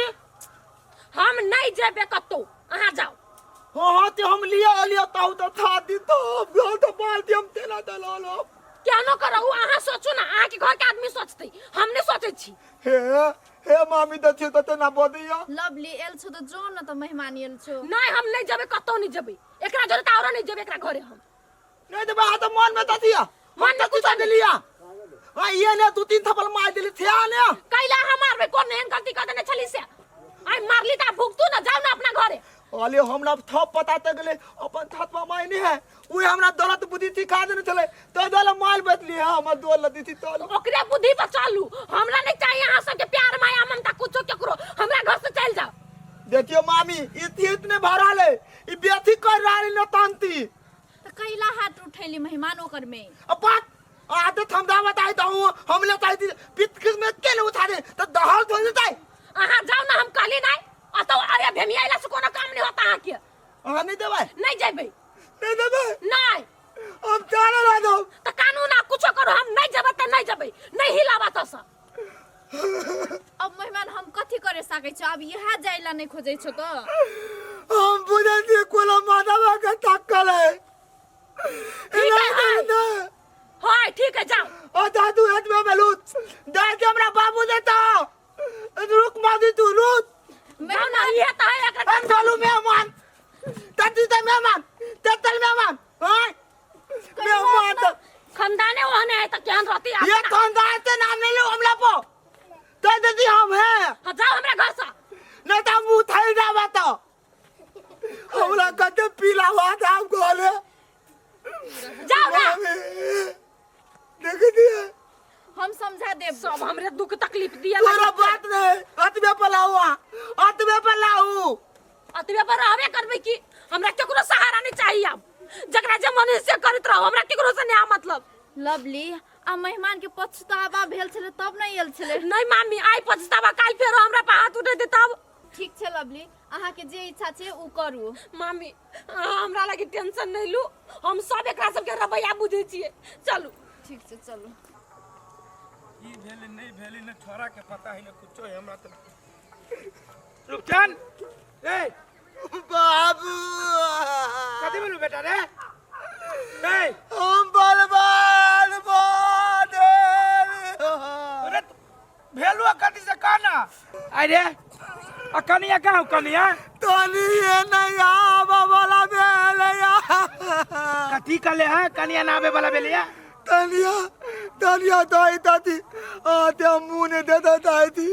Speaker 8: हम नहीं जेबे कतो, अहाँ जाओ।
Speaker 4: हाँ ते हम लिया ताऊ तो था दी तो गल तो बाल दी हम तेना दला लो।
Speaker 8: क्या न करो अहाँ सोचो ना, अहाँ के घर के आदमी सोचते, हम नहीं सोचे छी।
Speaker 4: हे मामी तो छे तो तेना बदिया।
Speaker 7: लवली एल छो तो जो न तो मेहमान एल छो।
Speaker 8: नहीं हम नहीं जेबे कतो नहीं जेबे, एकरा जोरे तावरो नहीं जेबे एकरा घरे हम।
Speaker 4: नहीं तो बात तो मन में तो दिया, मन में कुछ दे लिया। हां ये ने 2-3 थप्पड़ मार देली थे ने।
Speaker 8: कैला हमार में कोन एहन गलती कर देने छली से? आई मारली ता भुगतू ना, जाओ ना अपना घरे।
Speaker 4: अले हमरा थप पता त गेले अपन छतवा मायने है, ओए हमरा दौलत बुद्धि सिखा देने चले तो दल माल बदली है, हम दौलत दी थी तो
Speaker 8: ओकरे बुद्धि पर चलू, हमरा नहीं चाहिए अहाँ सब के प्यार माया ममता कुछो केकरो, हमरा घर से चल जाओ।
Speaker 4: देखियो मामी इतने भरा ले, ई बेथी कर रानी न तांती।
Speaker 7: तो कैला हाथ उठैली मेहमान ओकर में।
Speaker 4: अब बात आदत हम दा बताई हूँ हमले ताई पित में केले उठा दे तो दहल थोड़ी देताई
Speaker 1: अहाँ जाओ ना हम कहली नहीं अतो अरे भेमिया इला से कोनो काम नहीं होता अहाँ के
Speaker 4: नहीं देबै
Speaker 1: नहीं जेबै
Speaker 4: नहीं देबै
Speaker 1: नहीं
Speaker 4: हम चारा ला दो
Speaker 1: तो कानून आ कुछ करो हम नहीं जेबै त नहीं जेबै नहीं हिलाबा त सा
Speaker 7: अब मेहमान हम कथी करे सकै छ अब यहाँ जाइला नहीं खोजै छ त
Speaker 4: हम बुझे दिए कोला माधवा का टक्कल है
Speaker 1: हाय ठीक है जाओ
Speaker 4: ओ दादू हाथ में बलूत दे के हमरा बाबू देता रुक मादी तू रुक
Speaker 1: जाओ ना ये त है एकरा
Speaker 4: हम बोलू मेहमान तती त मेहमान ततल मेहमान हां मेहमान तो
Speaker 1: खानदाने वहां है त केहन रहती
Speaker 4: ये खानदान से नाम नहीं लो हमला पो तो दीदी हम है
Speaker 1: जाओ हमरा घर से
Speaker 4: नहीं तो मुंह थाई ना बात हमला कते पीला हुआ था हमको ले
Speaker 1: जाओ ना
Speaker 4: देख दिए
Speaker 7: हम समझा देब
Speaker 1: सब हमरे दुख तकलीफ दिया
Speaker 4: तोरा बात नहीं अतबे पलावा अतबे पलाऊ
Speaker 1: अतबे पर रहबे करबे की हमरा केकरो सहारा नहीं चाहिए अब जकरा जे मन से करत रहो हमरा केकरो से नहीं मतलब
Speaker 7: लवली आ मेहमान के पछतावा भेल छले तब नहीं आयल छले
Speaker 1: नहीं मामी आई पछतावा काल फेरो हमरा पे हाथ उठे दे तब
Speaker 7: ठीक छे लवली अहाँ के जे इच्छा छे उ करू
Speaker 1: मामी हमरा लगे टेंशन नहीं लू हम सब एकरा सब के रवैया बुझे छिए चलू
Speaker 7: ठीक छे चलो
Speaker 5: ई भेले नहीं भेले न छोरा के पता है न कुछो है हमरा त रुकन ए
Speaker 4: बाबू
Speaker 5: कथी बोलू बेटा रे ए
Speaker 4: हम बर्बाद बादे
Speaker 5: अरे भेलुआ कथी से कहना अरे आ कनिया का कनिया
Speaker 4: तनी ये नहीं आवा वाला बेलया
Speaker 5: कथी कले है कनिया ना आवे वाला बेलिया
Speaker 4: तनिया तनिया दाई दादी आते मुंह ने दे दाई थी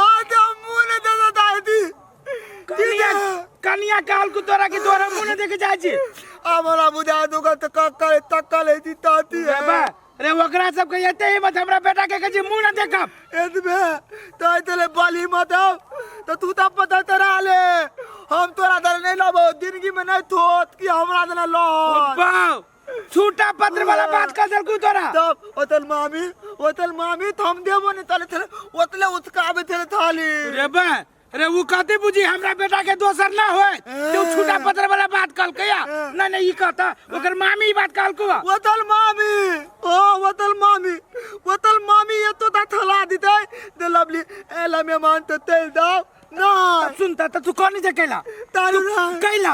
Speaker 4: आते मुंह ने दे दाई थी
Speaker 5: कनिया कनिया काल को तोरा की तोरा मुंह ने देखे जाय छी
Speaker 4: हमारा बुझा दूंगा तो तक्का दी ताती है
Speaker 5: बा रे ओकरा सब के एते ही मत हमरा बेटा के कहे मुंह न देखब
Speaker 4: एतबे तो तेरे बाली मत तो तू तो पता तेरा ले हम तोरा दर नहीं लाबो जिंदगी में नहीं थोत कि हमरा दर लो
Speaker 5: वाह छूटा पत्र वाला बात कर दल को तोरा
Speaker 4: तब ओतल मामी थम देबो नहीं तले थे ओतले उसकाबे थे थाली
Speaker 5: रे बा रे वो कहते बुझी हमरा बेटा के दोसर ना होय तू छूटा पत्र वाला बात कल कया ना नहीं ई कहता ओकर मामी बात कल को
Speaker 4: ओतल मामी ओ ओतल मामी ये तो थला दिते दे लवली एला मेहमान तो तेल दाओ ना
Speaker 5: सुनता तो तू कौन से कैला
Speaker 4: तारू ना
Speaker 5: कैला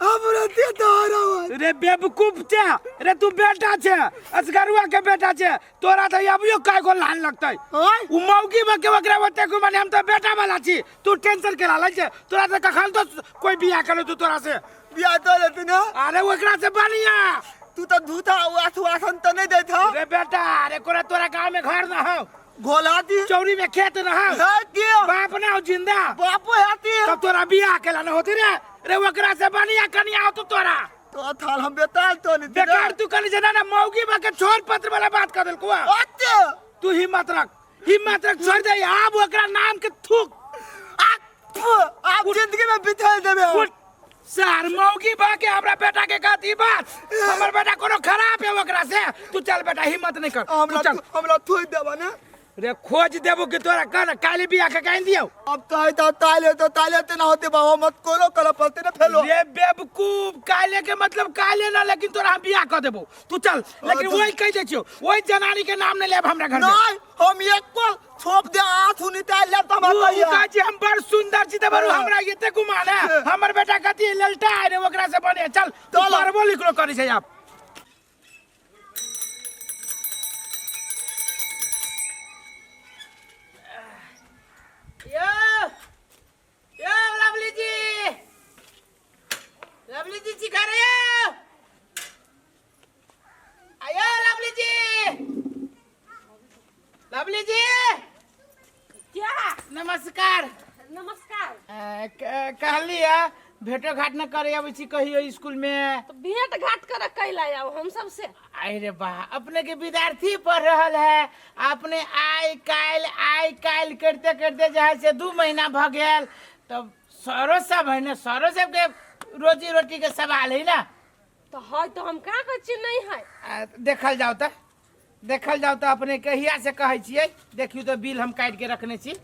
Speaker 4: हमरा ते तारा
Speaker 5: रे बेवकूफ छे रे तू बेटा छे असगरुआ के बेटा छे तोरा तो अबियो काय को लान लगतै उ मौगी में के ओकरा ओते को माने हम तो बेटा वाला छी तू टेंशन के लाल छे तोरा तो कखन तो कोई बियाह करे तू तोरा से
Speaker 4: बियाह तो लेती ना
Speaker 5: अरे ओकरा से बढ़िया
Speaker 4: तू तो धूता आसन तो नहीं देता
Speaker 5: रे बेटा अरे कोरा तोरा गांव में घर ना हो
Speaker 4: घोलाती
Speaker 5: चौरी में खेत ना हो
Speaker 4: है क्यों
Speaker 5: बाप ना हो जिंदा
Speaker 4: बापू आती
Speaker 5: तब तोरा बियाह केला न होती रे ओकरा से बढ़िया कन्या हो तोरा
Speaker 4: तो थाल हम बेताल तो नहीं
Speaker 5: बेकार तू कनी जना ना मौगी बा के छोड़ पत्र वाला बात कर देल को
Speaker 4: आते
Speaker 5: तू हिम्मत रख छोड़ दे आप ओकरा नाम के थूक
Speaker 4: आप जिंदगी में बिताल देबे
Speaker 5: सर मौगी बा के हमरा बेटा के कहती बात हमर बेटा कोनो खराब है ओकरा से तू चल बेटा हिम्मत नहीं कर
Speaker 4: हमरा थोई देबा ना
Speaker 5: रे खोज देबो के तोरा कन काली बियाह के कहीं दियो
Speaker 4: अब तो ताले ते ना होते बाबा मत कोनो कल पलते ना फेलो
Speaker 5: रे बेवकूफ काले के मतलब काले ना लेकिन तोरा हम बियाह कर देबो तू चल लेकिन वही कह दे छियो वही जनानी के नाम ने लेब हमरा घर में
Speaker 4: नहीं हम एक को छोप दे आठ उनी ताल ले त हमरा
Speaker 5: कहिया जी हम बड़ सुंदर छी त बरु हमरा एते घुमाना हमर बेटा कथि ललटा रे ओकरा से बने चल तू परबो लिखलो करी छै आप यो लवली जी सिखा रहे हो आयो लवली जी
Speaker 1: क्या
Speaker 5: नमस्कार कहलिए भेटो घाट न करे अब छी कहियो स्कूल में
Speaker 1: तो भेंट घाट कर कैला आओ हम सब से
Speaker 5: अरे वाह अपने के विद्यार्थी पढ़ रहल है अपने आई काल करते करते जहाँ से 2 महीना भ गेल तब सरो सब है ना सरो सब के रोजी रोटी के सवाल है ना
Speaker 1: तो है तो हम का कह छी नहीं है
Speaker 5: देखल जाओ त देखल जाओ तो अपने कहिया से कहै छियै देखियो तो बिल हम काट के रखने छी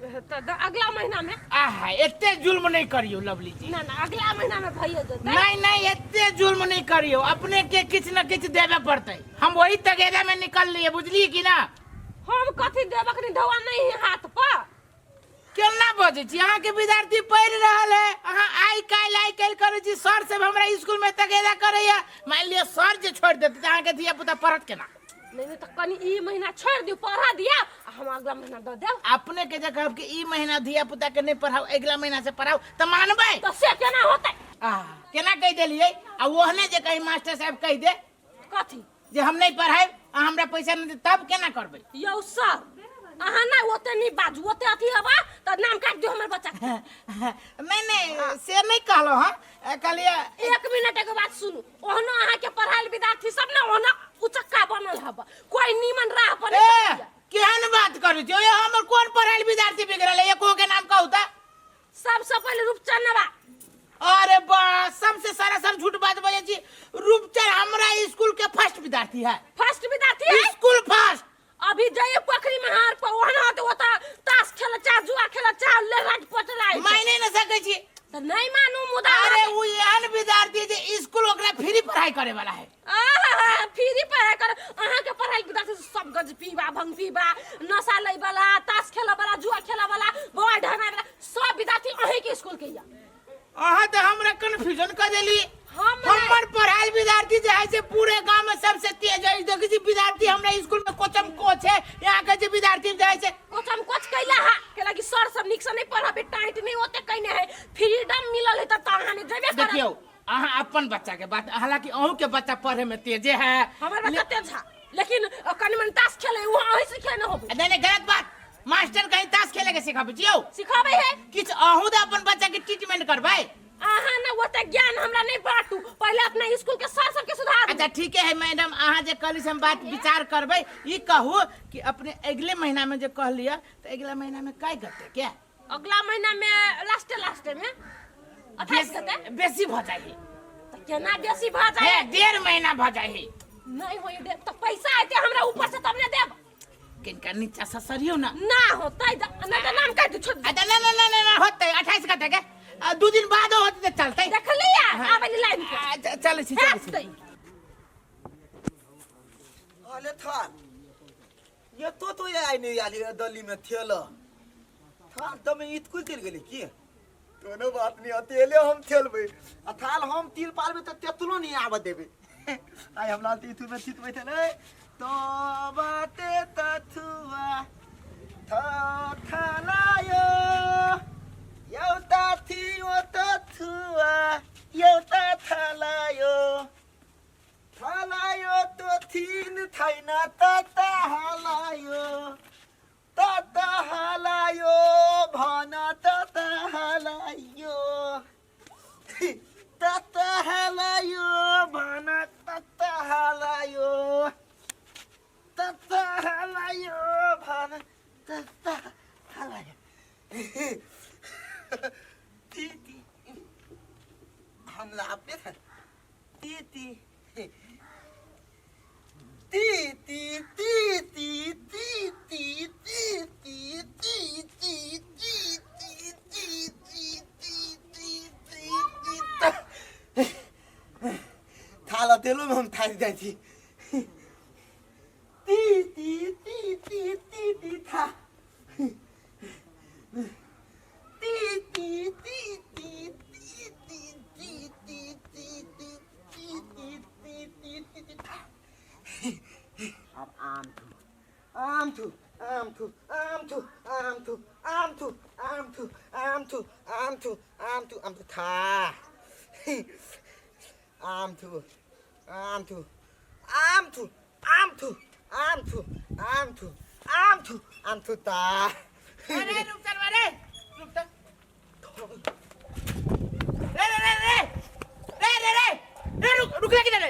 Speaker 8: अगला महीना में
Speaker 5: आहा एते जुल्म नहीं करियो लवली जी
Speaker 8: ना अगला महीना में भइए जेतै
Speaker 5: नहीं एते जुल्म नहीं करियो अपने के किछ न किछ देवे पड़तै हम वही तगेदा में निकल लिए बुझलिए कि ना
Speaker 8: हम कथी देबक नहीं ढवा नहीं है हाथ पर
Speaker 5: केना बजे छी अहाँ के विद्यार्थी पढ़ रहल है अहाँ आई काल करे छी सर से हमरा स्कूल में तगेदा करैया मान लियो सर जे छोड़ देते त अहाँ के धिया पुता पढ़त केना
Speaker 8: नहीं तो कनी ई महीना छोड़ दियो पढ़ा दिया हम अगला महीना दे देब
Speaker 5: अपने के जे कहब कि ई महीना धिया पुता के नहीं पढ़ाओ अगला महीना से पढ़ाओ त मानबै
Speaker 8: तो से केना होतै
Speaker 5: केना कह देलिए आ ओहने जे कही मास्टर साहब कह दे
Speaker 8: कथी
Speaker 5: जे हम नहीं पढ़ाई हमरा पैसा नहीं दे तब केना करबै
Speaker 8: यौ सर अहाँ ना ओते नहीं बाजू ओते अथी हबा त नाम काट दियो हमर बच्चा
Speaker 5: नहीं से नहीं कहलो हम कहलिए
Speaker 8: 1 मिनट के बात सुनू ओहनो अहाँ के पढ़ाइल विद्यार्थी सब ना ओहनो उचक्का बनल हबा कोई नीमन राह पर
Speaker 5: केहन बात करू छो ये हमर कोन पढ़ाइल विद्यार्थी बिगड़ल है एको के नाम कहू त
Speaker 8: सबसे पहले रूपचंदवा
Speaker 5: अरे बा सबसे सारा सब झूठ बात बोले छी रूपचंद हमरा स्कूल के फर्स्ट विद्यार्थी है
Speaker 8: फर्स्ट विद्यार्थी है
Speaker 5: स्कूल फर्स्ट
Speaker 8: अभी जाइए पोखरी में हार पर ओहना तो होता ताश खेल चा जुआ खेल चा ले राज पटराई
Speaker 5: मायने न सकै छी
Speaker 8: तो नहीं मानू मुदा
Speaker 5: अरे वो एहन विद्यार्थी जे स्कूल ओकरा फ्री पढ़ाई करे वाला है
Speaker 8: फ्री पढ़ाई कर अहाँ के पढ़ाई विद्यार्थी सब गज पीबा भंग पीबा नशा लै वाला ताश खेले वाला जुआ खेले वाला बॉल ढाना वाला सब विद्यार्थी अहीं के स्कूल के या
Speaker 5: अहाँ तो हमरा कंफ्यूजन कर देली हमर पढ़ाई विद्यार्थी जे है से पूरे गांव में सबसे तेज है देखि छी विद्यार्थी हमरा स्कूल में कोचम कोच है यहाँ के जे विद्यार्थी जे है से
Speaker 8: कोचम कोच कैला है के लगी सर सब निक से नहीं पढ़ाबे टाइट नहीं होते कहने है फ्रीडम मिलल है त अहाँ नहीं जेबे कर
Speaker 5: देखियो अहाँ अपन बच्चा के बात हालांकि अहू के बच्चा पढ़े में तेज है
Speaker 8: हमर बच्चा तेज है लेकिन कनी मन ताश खेले वो अहीं सिखे न होबे
Speaker 5: नहीं गलत बात मास्टर कहीं ताश खेले के सिखाबे छियो
Speaker 8: सिखाबे है
Speaker 5: किछ अहू दे अपन बच्चा के ट्रीटमेंट करबै
Speaker 8: अहाँ ना ओते ज्ञान हमरा नहीं बांटू पहले अपना स्कूल के सर सब के सुधार
Speaker 5: अच्छा ठीक है मैडम अहाँ जे कहली हम बात विचार करबै ई कहू कि अपने अगले महीना में जे कह लिया तो अगला महीना में काय करते क्या
Speaker 8: अगला महीना में लास्ट में 28 गते
Speaker 5: बेसी भ जाई
Speaker 8: तो केना बेसी भ जाई
Speaker 5: 1.5 महीना भ जाई
Speaker 8: नहीं होय दे तो पैसा आते हमरा ऊपर से तब ने देब
Speaker 5: किनका नीचा से सरियो ना
Speaker 8: ना होतै ना तो नाम काट छोड़
Speaker 5: अच्छा ना होतै 28 गते के 2 दिन बाद होतै त चलतै
Speaker 8: देख लिया आबे लाइन के
Speaker 5: चल छी
Speaker 4: अले थाल ये तो ये आई नहीं आली दली में थेल थाल तमे स्कूल चल गेली की कोनो बात नहीं अतेले हम खेलबे आ थाल हम तीर पारबे त तेतलो नहीं आब देबे आई हमरा तीतु में चित बैठल है तो बाते तथुआ थालायो एउटा थियो तथुआ एउटा थालायो थालायो तो थिन छैन तता हालायो भन तता हालायो भन तता हालायो भन तता हालायो तीती हमला आपने था तीती थाला तेलो में हम थाली जाई थी था
Speaker 5: अरे रुक चल मारे रुक रे रुक ले किधर रे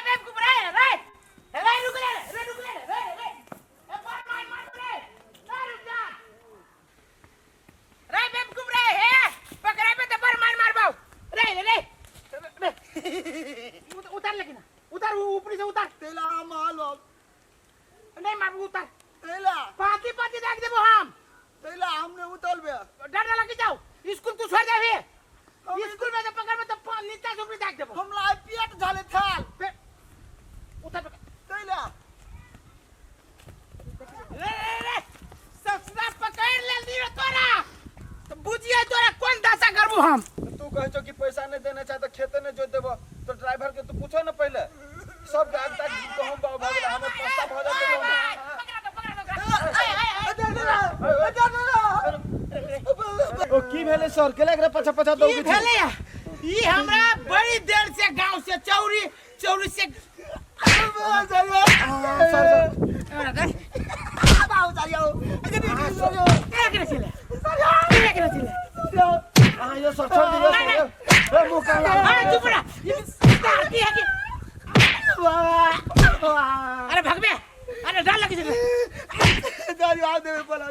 Speaker 5: बेवकूफ रे रुक ले मार रुक जा रे बेवकूफ रे पकड़े पे तो पर मार बाऊ रे उतार लेकिन देबो हम
Speaker 3: तू कहे छो कि पैसा नहीं देना चाहे तो खेते नहीं जोत देबो तो ड्राइवर के तू पूछो ना पहले सब गाड़ी तक कहूं बाबू भागला हमें पस्ता भजा ओ की भेले सर केला एकरा पछा पछा दौड़
Speaker 5: की भेले ई हमरा बड़ी देर से गांव से चौरी से
Speaker 3: ये सर छोड़ दियो मुंह काला
Speaker 5: अरे भाग बे अरे डाल लगी
Speaker 3: दाली आ दे पला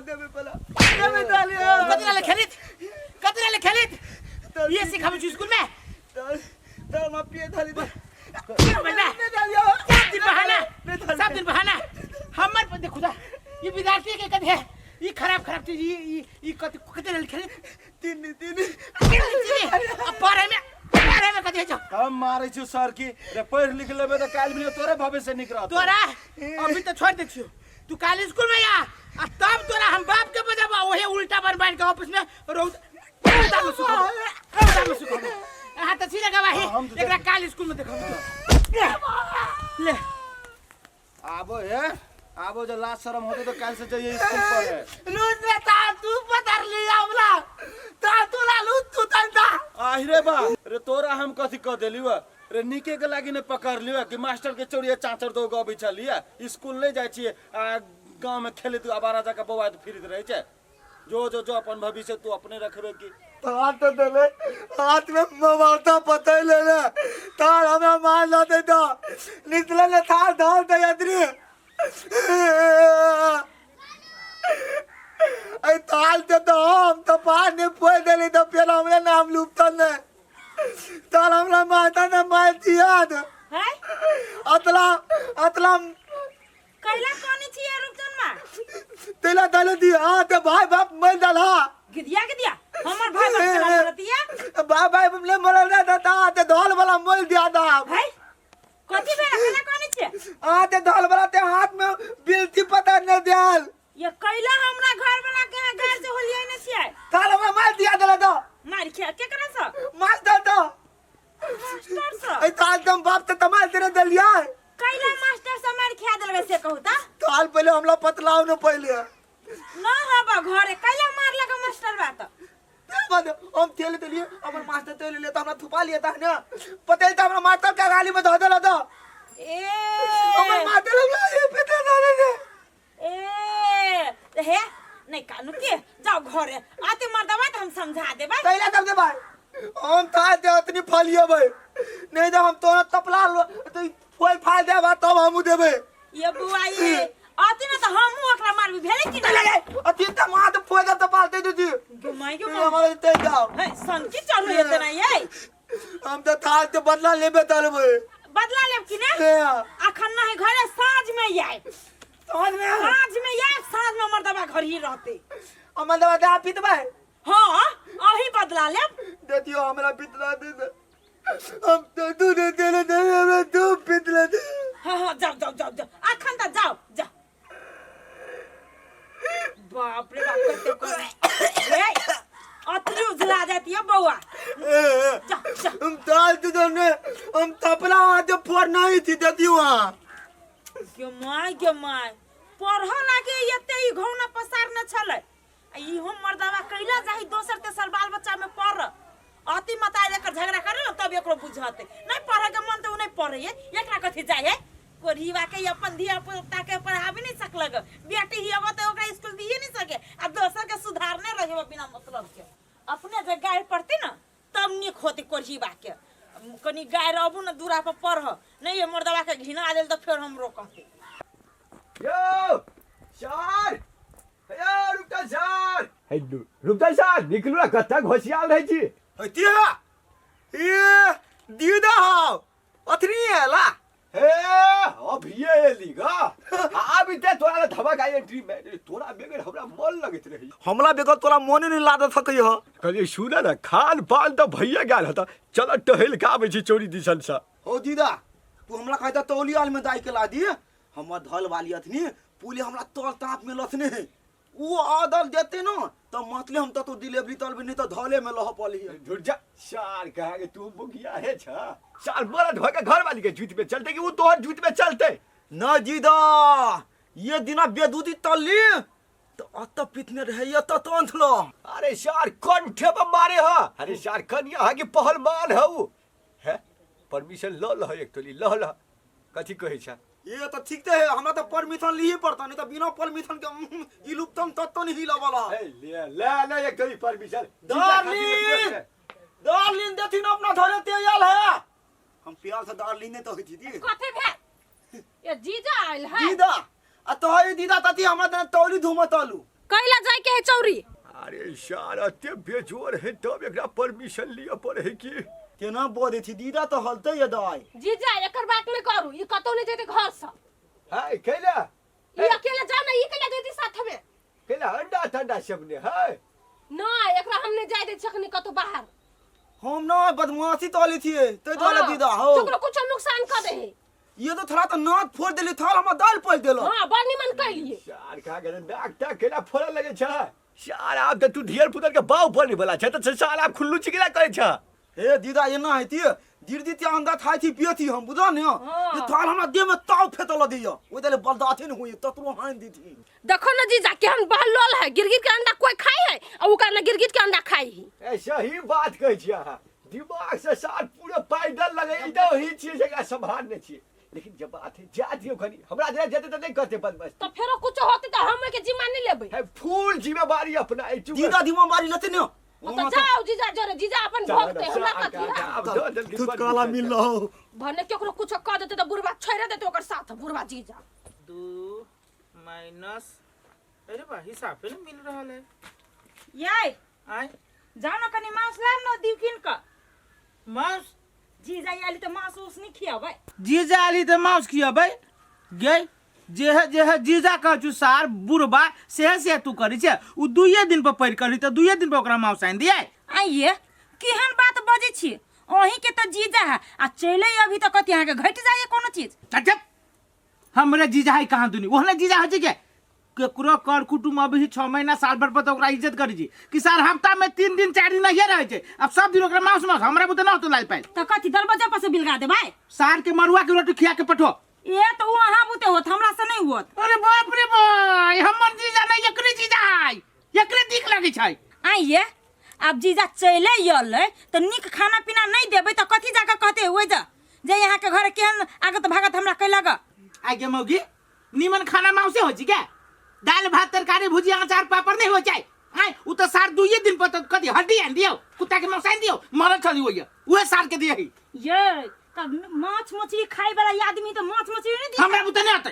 Speaker 5: कतरा ले खेलित ये सिखाबे छु स्कूल में
Speaker 3: तो मैं पिए थाली
Speaker 5: सब दिन बहाना हमर पर खुदा ये विद्यार्थी के कद है ये खराब चीज ये कतरा ले खेलित
Speaker 3: तीन
Speaker 5: अब पारे में कद है
Speaker 3: हम मारे छु सर की रे पढ़ लिख लेबे तो काल भी तोरे भविष्य निकरा
Speaker 5: तोरा अभी तो छोड़ दे छियो तू काल स्कूल में आ तब तोरा हम बाप के बजाबा ओहे उल्टा बन के ऑफिस में रौदा में सुखो हां तो सीधा गवाही एकरा काल स्कूल में देखो ले
Speaker 3: आबो जो लास्ट शर्म होते तो काल से जाइए स्कूल पर है
Speaker 5: लूट लेता तू पतर ले आवला तू ला लूट तू तंता
Speaker 3: आहिरे बा रे तोरा हम कथि कह देलियो रे निके के लागी ने पकड़ लियो कि मास्टर के चोरिया चाचर दो गो बिछलिया स्कूल नहीं जाय छिए गांव में खेले तू आबारा जाके बौआ तो फिरत रहे छे जो अपन भविष्य तू अपने रखबे की
Speaker 4: हाथ तो देले हाथ में मोबाइल पता ही ले ले तार हमें मार ला दे तो निकले ले थार धोल दे यद्री ऐ ताल ते तो हम तो पार ने पोय देली तो फिर हमने नाम लुप्तन ने ताल हमला माता ने मार दिया
Speaker 6: है
Speaker 4: अतला
Speaker 6: कैला कोनी छिए रुपचन मा
Speaker 4: तेला दले दी हां ते भाई बाप मैं दला
Speaker 6: गिदिया हमर भाई बाप कला करतिया
Speaker 4: भाई ने मरल ना दादा ते धोल वाला मोल दिया दा
Speaker 6: है कथि बेला कैला कोनी छिए
Speaker 4: ते धोल वाला ते हाथ में बिलती पता न दियाल
Speaker 6: ये कैला हमरा घर वाला के घर से होलिया न छिए
Speaker 4: ताल में मार दिया दला तो
Speaker 6: मार के करा स
Speaker 4: मास्टर तो
Speaker 6: मास्टर स
Speaker 4: ऐ ताल तुम बाप ते तमाल तेरे दलिया
Speaker 6: कैला मास्टर से मार खिया देलवे से कहू ता
Speaker 4: ताल पहले हमला पतलाव न पहले
Speaker 6: ना हबा घरे कैला मार लगा मास्टर बात
Speaker 4: बाद हम तेल के लिए हमर मास्टर तेल ले तो हमरा थुपा लिया था ना पता ही था हमरा मास्टर का गाली में धो देला तो
Speaker 6: ए
Speaker 4: हमर मास्टर ये पता ना ने
Speaker 6: ए हे नहीं कानू के जाओ घरे आते मर्दवा तो हम समझा देबे
Speaker 4: कैला कर दे भाई हम था दे उतनी फलिए भाई नहीं तो हम तो तपला तो फल फाल देबा तब हम देबे
Speaker 6: ये बुआई आती ना तो हम ओकरा मारबी भेले कि नहीं
Speaker 4: अति त मां तो फोय तो पालते दीदी
Speaker 6: गुमाई के
Speaker 4: हमारे ते जाओ
Speaker 6: है संकी चढ़ो येते ना ये
Speaker 4: हम तो था ते बदला लेबे तलबे
Speaker 6: बदला लेब कि ने अखन नहीं घरे साँझ में आए साँझ में मर्दवा घर ही रहते
Speaker 4: हमर दवा दे पीत भाई
Speaker 6: हां अही बदला लेब
Speaker 4: दे दियो हमरा पितला दे हम तो दूध दे हमरा तू पितला दे
Speaker 6: हां जाओ अखन त जाओ बाप रे बाप करते ए अतरी उजला जाती है बउआ जा
Speaker 4: हम ताल तो ने हम तपला आते फोर नहीं थी देती वहां
Speaker 6: के माय पढ़ लागे एते ही घौना पसार न छले ई हम मर्दवा कैला जाही दोसर तेसर बाल बच्चा में पढ़ अति मताई लेकर झगड़ा करे तब एकरो बुझाते नहीं पढ़े के मन तो नहीं पढ़े एकरा कथि जाय है कोरीवा के अपन धिया पुता के पढ़ा भी नहीं सकलग बेटी ही अब तो ओकरा स्कूल दिए नहीं सके अब दोसर के सुधारने रहे बिना मतलब के अपने जे गाय पढ़ते ना तब निक होते कोरीवा के कनी गाय रहबू ना दूरा पर पढ़ नहीं ये मर्दवा के घिना देल तो फिर हम रोकते
Speaker 3: यो सर रुपचन सर निकलू ना कत्ता घोसियाल रही छी
Speaker 4: हतिया ये दीदा हां अथरी हैला
Speaker 3: हे अब ये एलीगा अभी ते तोरा धबक आई एंट्री में तोरा बेगर हमरा मन लगत रही
Speaker 4: हमला बेगर तोरा मोने नहीं लाद सकै ह
Speaker 3: कहलिए सुना ना खान पान तो भैया गेल हता चल टहल का आबै छी चोरी दिसन सा
Speaker 4: हो दीदा तू हमला कहता तौलियाल में दाई के ला दी हमर धल वाली अथनी पुली हमरा तोल ताप में लथने वो आदल देते ना तो मतलब हम तो डिलीवरी तल भी नहीं तो धौले में लह पली
Speaker 3: झूठ जा सार कहा कि तू बुकिया है छा सार बोला धो के घर वाली के जूत में चलते कि वो तोहर जूत में चलते
Speaker 4: न जीदा ये दिना बेदूदी तल्ली तो अत पितने रहे ये तो अंथलो
Speaker 3: अरे सार कंठे में मारे हा अरे सार कन्या है कि पहलवान है वो है परमिशन ल एक तो ल कथी कहे छा
Speaker 4: ये तो ठीक है हमरा तो परमिशन लिए पड़ता नहीं तो बिना परमिशन के इलुप्तम तत्व नहीं हिला वाला
Speaker 3: ले एक तो परमिशन
Speaker 4: डार्लिंग देथिन अपना धरे ते आयल है हम प्यार से डार्लिंग ने तो होई थी
Speaker 1: कथे भे ये जीजा आइल है
Speaker 4: दीदा आ तो है दीदा तती हमरा तौली धुम तलू
Speaker 1: कैला जाय के है चौरी
Speaker 3: अरे सार अते बेजोर है तब एकरा परमिशन लिया पड़े कि
Speaker 4: केना बोले थी दीदा तो हलते ये दवाई
Speaker 1: जीजा एकर बात में करू ई कतो नहीं जेते घर से
Speaker 3: है कैला
Speaker 1: ई अकेले जाना ई केला देती साथ में
Speaker 3: कैला अंडा ठंडा सबने है
Speaker 1: ना एकरा हमने जाय दे छकनी कतो बाहर
Speaker 4: हम ना बदमाशी तोली थी ते द्वारा दीदा हो
Speaker 1: तोकरो कुछ नुकसान कर दे
Speaker 4: ये तो थोड़ा तो नाक फोड़ देली थाल हम दाल पल देलो
Speaker 1: हां बड़ निमन कइलिए
Speaker 3: सार का गन डॉक्टर केला फोड़ा लगे छ सार आप तो तू ढियर पुतर के बाऊ पर नहीं बोला छ तो सार आप खुल्लू चिकला करे छ
Speaker 4: हे दीदा ये ना है ती दीदी ते अंगा थाई थी पिए थी हम बुझा नहीं ये थाल हमरा देह में ताव फेतल दियो ओइ देले बलदाथे न हुई ततरो हान दी थी
Speaker 1: देखो ना जीजा के हम बाहर लोल है गिरगिट के अंडा कोई खाई है और ओका ना गिरगिट के अंडा खाई है
Speaker 3: ऐसा ही बात कह छिया दिमाग से सार पूरे पैदल लगे इधर ही चीज जगह संभालने छी लेकिन जब बात है जात हो खनी हमरा जरा जते तो नहीं करते बस
Speaker 1: तो फेरो कुछ होते तो हम के जिम्मा नहीं लेबै
Speaker 3: है फूल जिम्मेवारी अपना
Speaker 4: दीदा जिम्मेवारी लेते न
Speaker 1: तो जाओ जीजा जरे जीजा अपन भोगते हमरा कथी
Speaker 3: तू
Speaker 4: काला मिल रहो
Speaker 1: भने केकरो कुछ कह देते तो बुढ़वा छोड़ देते ओकर साथ बुढ़वा जीजा
Speaker 5: 2 माइनस अरे बा हिसाब पे मिल रहा है
Speaker 6: याय
Speaker 5: आय
Speaker 6: जाओ ना कनी मांस लाम न दिवकिन का
Speaker 5: मांस
Speaker 6: जीजा आली तो मांस उस नहीं खियाबै
Speaker 5: जीजा आली तो मांस खियाबै गई जे है जीजा कह छु सार बुढ़बा से तू करी छे उ दुइये दिन पर पैर करी तो दुइये दिन पर ओकरा मांस आइन दिए
Speaker 6: आइए केहन बात बजे छी ओही के तो जीजा है आ चले अभी तो कति यहाँ के घट जाए कोनो चीज
Speaker 5: चुप हमरे जीजा है कहां दुनी ओहने जीजा है के केकरो कर कुटुम अभी 6 महीना साल भर पर तो ओकरा इज्जत करी जी कि सार हफ्ता में 3 दिन 4 दिन नहीं रहे छे अब सब दिन ओकरा मांस हमरा बुते न तो लाई पाए
Speaker 6: तो कति दरवाजा पर से बिलगा दे भाई
Speaker 5: सार के मरुआ के रोटी खिया के पठो
Speaker 6: ये तो वहां बुते होत हमरा से नहीं होत
Speaker 5: अरे बाप रे भाई हमर जीजा नहीं एकरे जीजा है एकरे दिख लागे छै
Speaker 6: आइए अब जीजा चले यले तो निक खाना पीना नहीं देबे तो कथि जाके कहते होय जे यहाँ के घर केहन आगत भागत हमरा कह लगा
Speaker 5: आगे मौगी निमन खाना मांसे हो छी के दाल भात तरकारी भुजिया अचार पापड़ नहीं हो जाए हां उ तो सार दुइये दिन पर तो कथि हड्डी आन दियो कुत्ता के मांस आन दियो मरत छली होय उहे सार के दिए
Speaker 6: ये तब माछ मछली खाए वाला आदमी तो माछ मछली नहीं दी
Speaker 5: हमरा बुते नहीं आते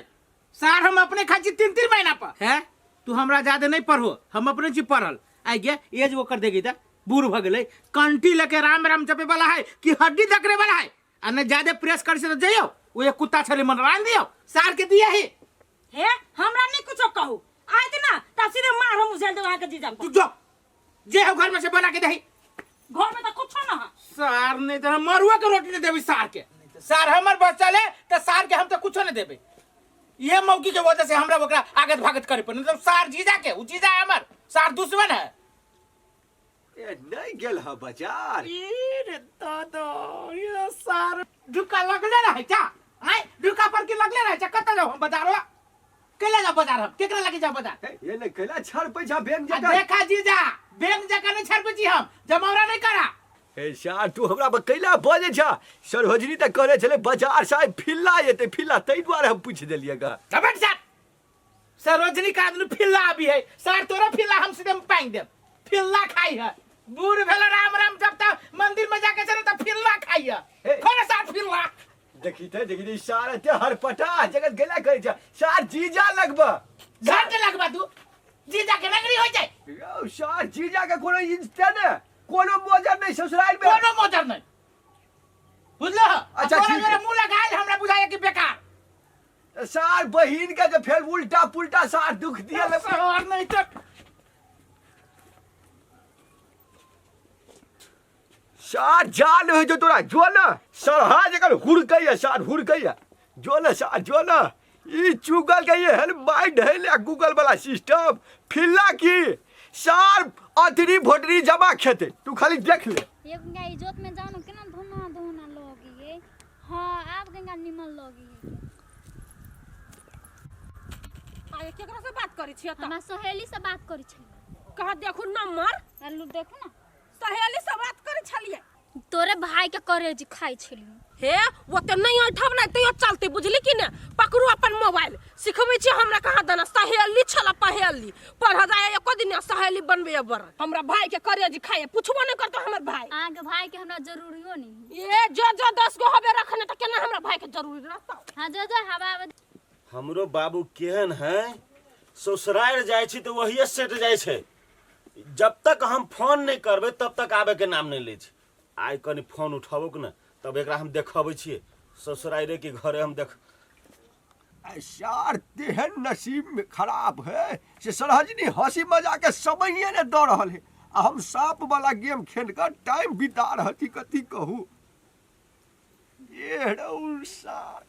Speaker 5: सार हम अपने खाची 3 महीना पर है तू हमरा ज्यादा नहीं पढ़ो हम अपने जी पढ़ल आ गया एज वो कर देगी त बूढ़ भ गेलै कंठी लेके राम राम जपे वाला है कि हड्डी दकरे वाला है आ न ज्यादा प्रेस कर से तो जइयो वो एक कुत्ता छले मन रान दियो सार के दिए है
Speaker 6: हमरा नहीं कुछ कहू आइत ना तब सीधे मार हम उछल दे वहां के जीजा
Speaker 5: तू जो जे हो घर में से बना के दही
Speaker 6: घर में तो कुछ ना है
Speaker 5: सार नहीं तो मरुआ के रोटी नहीं देबी सार के सार हमर बच्चा ले तो सार के हम तो कुछ नहीं देबे ये मौकी के वजह से हमरा ओकरा आगत भागत करे पर मतलब सार जीजा के उ जीजा हमर सार दुश्मन है
Speaker 3: ए नहीं गेल ह बाजार
Speaker 5: रे दादा ये सार ढुका लगले रहे क्या आय ढुका पर के लगले रहे कत जाओ हम बाजारवा केला जा बाजार हम केकरा लगे जा बाजार
Speaker 3: ये नहीं केला छड़ पैसा बैंक
Speaker 5: आ
Speaker 3: जका
Speaker 5: देखा जीजा बैंक जका नहीं छड़ पे हम जमावरा नहीं करा
Speaker 3: ए सार तू हमरा कैला बजे छ सरहजनी त करे छले बाजार साहब फिल्ला एते फिल्ला तै द्वारा हम पूछ देलिए गा
Speaker 5: जबट सार सरोजनी का आदमी फिल्ला अभी है सार तोरा फिल्ला हम सीधे पाएंगे दे फिल्ला खाई है बूढ़ भेला राम राम जब तक मंदिर में जाके चले तो फिल्ला खाई है कौन सार फिल्ला
Speaker 3: देखी सार ते हर पटा जगत गेला करे छ सार जीजा लगबा
Speaker 5: घर के लगबा तू जीजा के नगरी हो जाए
Speaker 3: यो सार जीजा के कोनो इंस्टेंट कोनो मोजर नहीं ससुराल में
Speaker 5: कोनो मोजर नहीं बुझलो
Speaker 3: अच्छा, ठीक है।
Speaker 5: मेरा मुंह लगाए हमरा बुझाए कि बेकार
Speaker 3: सार बहिन का जो फिर उल्टा पुल्टा सार दुख दिया
Speaker 5: और नहीं तो
Speaker 3: सार जान हो जो तोरा जो ना सरहा जगह हुड़कैया सार हुड़कैया जो ना सार जो ना ई चुगल के ये माइंड है ले गूगल वाला सिस्टम फिल्ला की सार अतरी भोटरी जमा खेते तू खाली देख ले
Speaker 9: एक गंगा इजोत में जानो केना धोना धोना लोगी है। हां आप गंगा निमन लोगी है।
Speaker 1: आए केकरा से बात करी छियै त
Speaker 9: हमरा सहेली से बात करी छै।
Speaker 1: कहा देखू नंबर
Speaker 9: हेलो देखो ना
Speaker 1: सहेली से बात करी छलिए।
Speaker 9: तोरे भाई के करेजी खाई छली।
Speaker 1: हे वो त नहीं उठब नहीं तैयो चलते बुझली कि ने पकड़ू अपन मोबाइल सिखबै छी हमरा कहा देना सहेली छला पहेली पढ़ जाए एको दिन सहेली बनबे बर हमरा भाई के करेजी खाए पूछबो नहीं करतो हमर भाई
Speaker 9: आगे भाई के हमरा जरूरियो नहीं।
Speaker 1: ये जो 10 गो हबे रखने त केना हमरा भाई के जरूरी रहता।
Speaker 9: हां जो हवा
Speaker 2: हमरो बाबू केहन है ससुराल जाय छी तो वही सेट जाय छै। जब तक हम फोन नहीं करबे तब तक आबे के नाम नहीं ले छी। आइ कनी फोन उठाबो के ना तब एकरा हम देखबै छियै ससुराल रे के घरे हम देख
Speaker 3: सार तेहन नसीब में खराब है से सरहजनी हंसी मजाक के समय ने दऽ रहल है आ हम सांप वाला गेम खेल कर टाइम बिता रहती कथी कहू ये रौल सार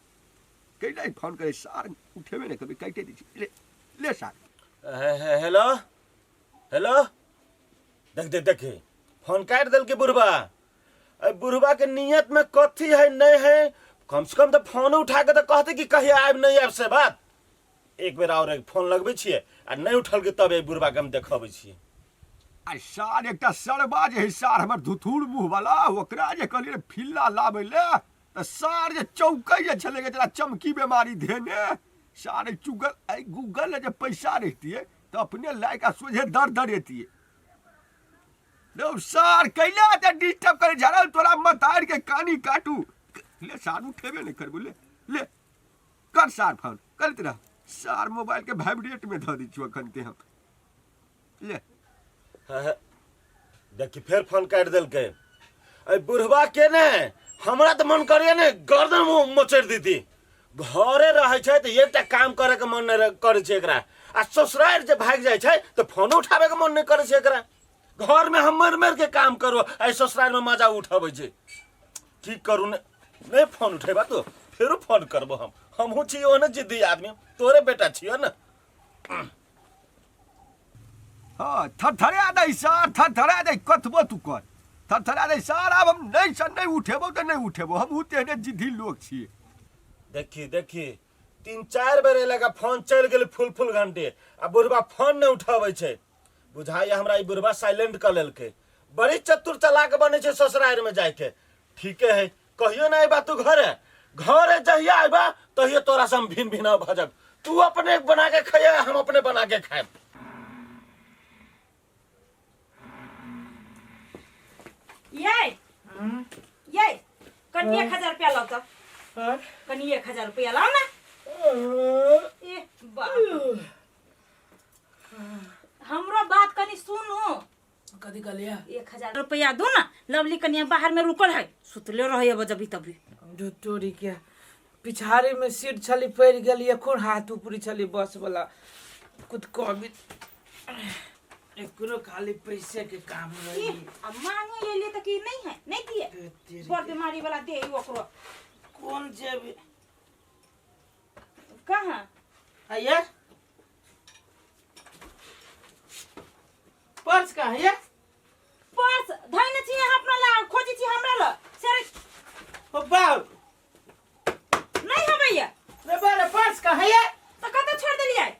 Speaker 3: कैला फोन करे सार उठेबे नहीं कभी काटे दी ले ले सार
Speaker 2: हेलो हेलो देख देख देख फोन काट देल के बुढ़बा बुढ़बा के नियत में कथी है नहीं है कम से कम तो फोन उठा के तो कहते कि कहीं आब नहीं आब से बात एक बेर और एक फोन लगबे छिए आ नहीं उठल के तब एक बुढ़बा के हम देखबै छिए।
Speaker 3: आ सार एकटा सरबा जे है सार हमर धुथुर मुंह वाला ओकरा जे कहलिए फिल्ला लाबै ले त सार जे चौकै जे छले के जरा चमकी बीमारी धेने सारे चुगल आई गूगल ने जे पैसा रहती है तो अपने लायका सोझे दर देती नो सार कैला ते डिस्टर्ब करे झरल तोरा मतार के कानी काटू ले सार उठेबे नहीं करबो ले कर सार फोन करत रह सार मोबाइल के वाइब्रेट में ध दी छु अखन ते हम ले
Speaker 2: देखी फिर फोन काट देल के बुढ़बा के ने हमरा तो मन करिए ने गर्दन मोचर दीती घरे रहे छै तो एकटा काम करे के मन नहीं करे छै एकरा आ ससुराल जे भाग जाय छै तो फोन उठाबे के मन नहीं करे छै एकरा घर में हम मर के काम करो आई ससुराल में मजा उठाबै छै की करू नहीं फोन उठेबा तो फिर फोन करबो हम हो छी ओने जिद्दी आदमी तोरे बेटा छियो ना।
Speaker 3: हाँ थरथरा दे सार थरथरा दे कथबो तू कर थरथरा दे सार अब हम नहीं उठेबो तो नहीं उठेबो हम तेहने जिद्दी लोग छिए।
Speaker 2: देखी देखी 3-4 बेर लगा फोन चल गेल फुल घंटे आ बुढ़बा फोन नहीं उठाबै छै बुझाई हमरा ई बुढ़बा साइलेंट कर लेल के बड़ी चतुर चालाक बने छै ससुराल में जाय के ठीके है कहियो ना आइबा तू घरे जहिया आइबा तहिया तोरा से हम भिन भिना भजब तू अपने बना के खाए हम अपने बना के खाए।
Speaker 6: ये कनी 1000 रुपया लो तो कनी 1000 रुपया लाओ ना ए बा हमरो बात कनी सुनो
Speaker 5: कदी कहलिया
Speaker 6: 1000 रुपया दो ना लवली कनिया बाहर में रुकल है सुतले रहे अब जभी तभी
Speaker 5: डोरी के पिछाड़ी में सीट छली पड़ गेली एखन हाथ ऊपरी छली बस वाला कुछ कभी एकरो खाली पैसे के काम रही
Speaker 6: अब मांगे ले ले त की नहीं है नहीं दिए बड़ बीमारी वाला दे ओकरो
Speaker 5: कौन जेब
Speaker 6: कहां
Speaker 5: आया पर्स कहां है
Speaker 6: पर्स धइने छी अपना ला खोजी छी हमरा ला सर
Speaker 5: ओ बाप
Speaker 6: नहीं है भैया
Speaker 5: रे बारे पर्स कहां है
Speaker 6: तो कत छोड़ देलिए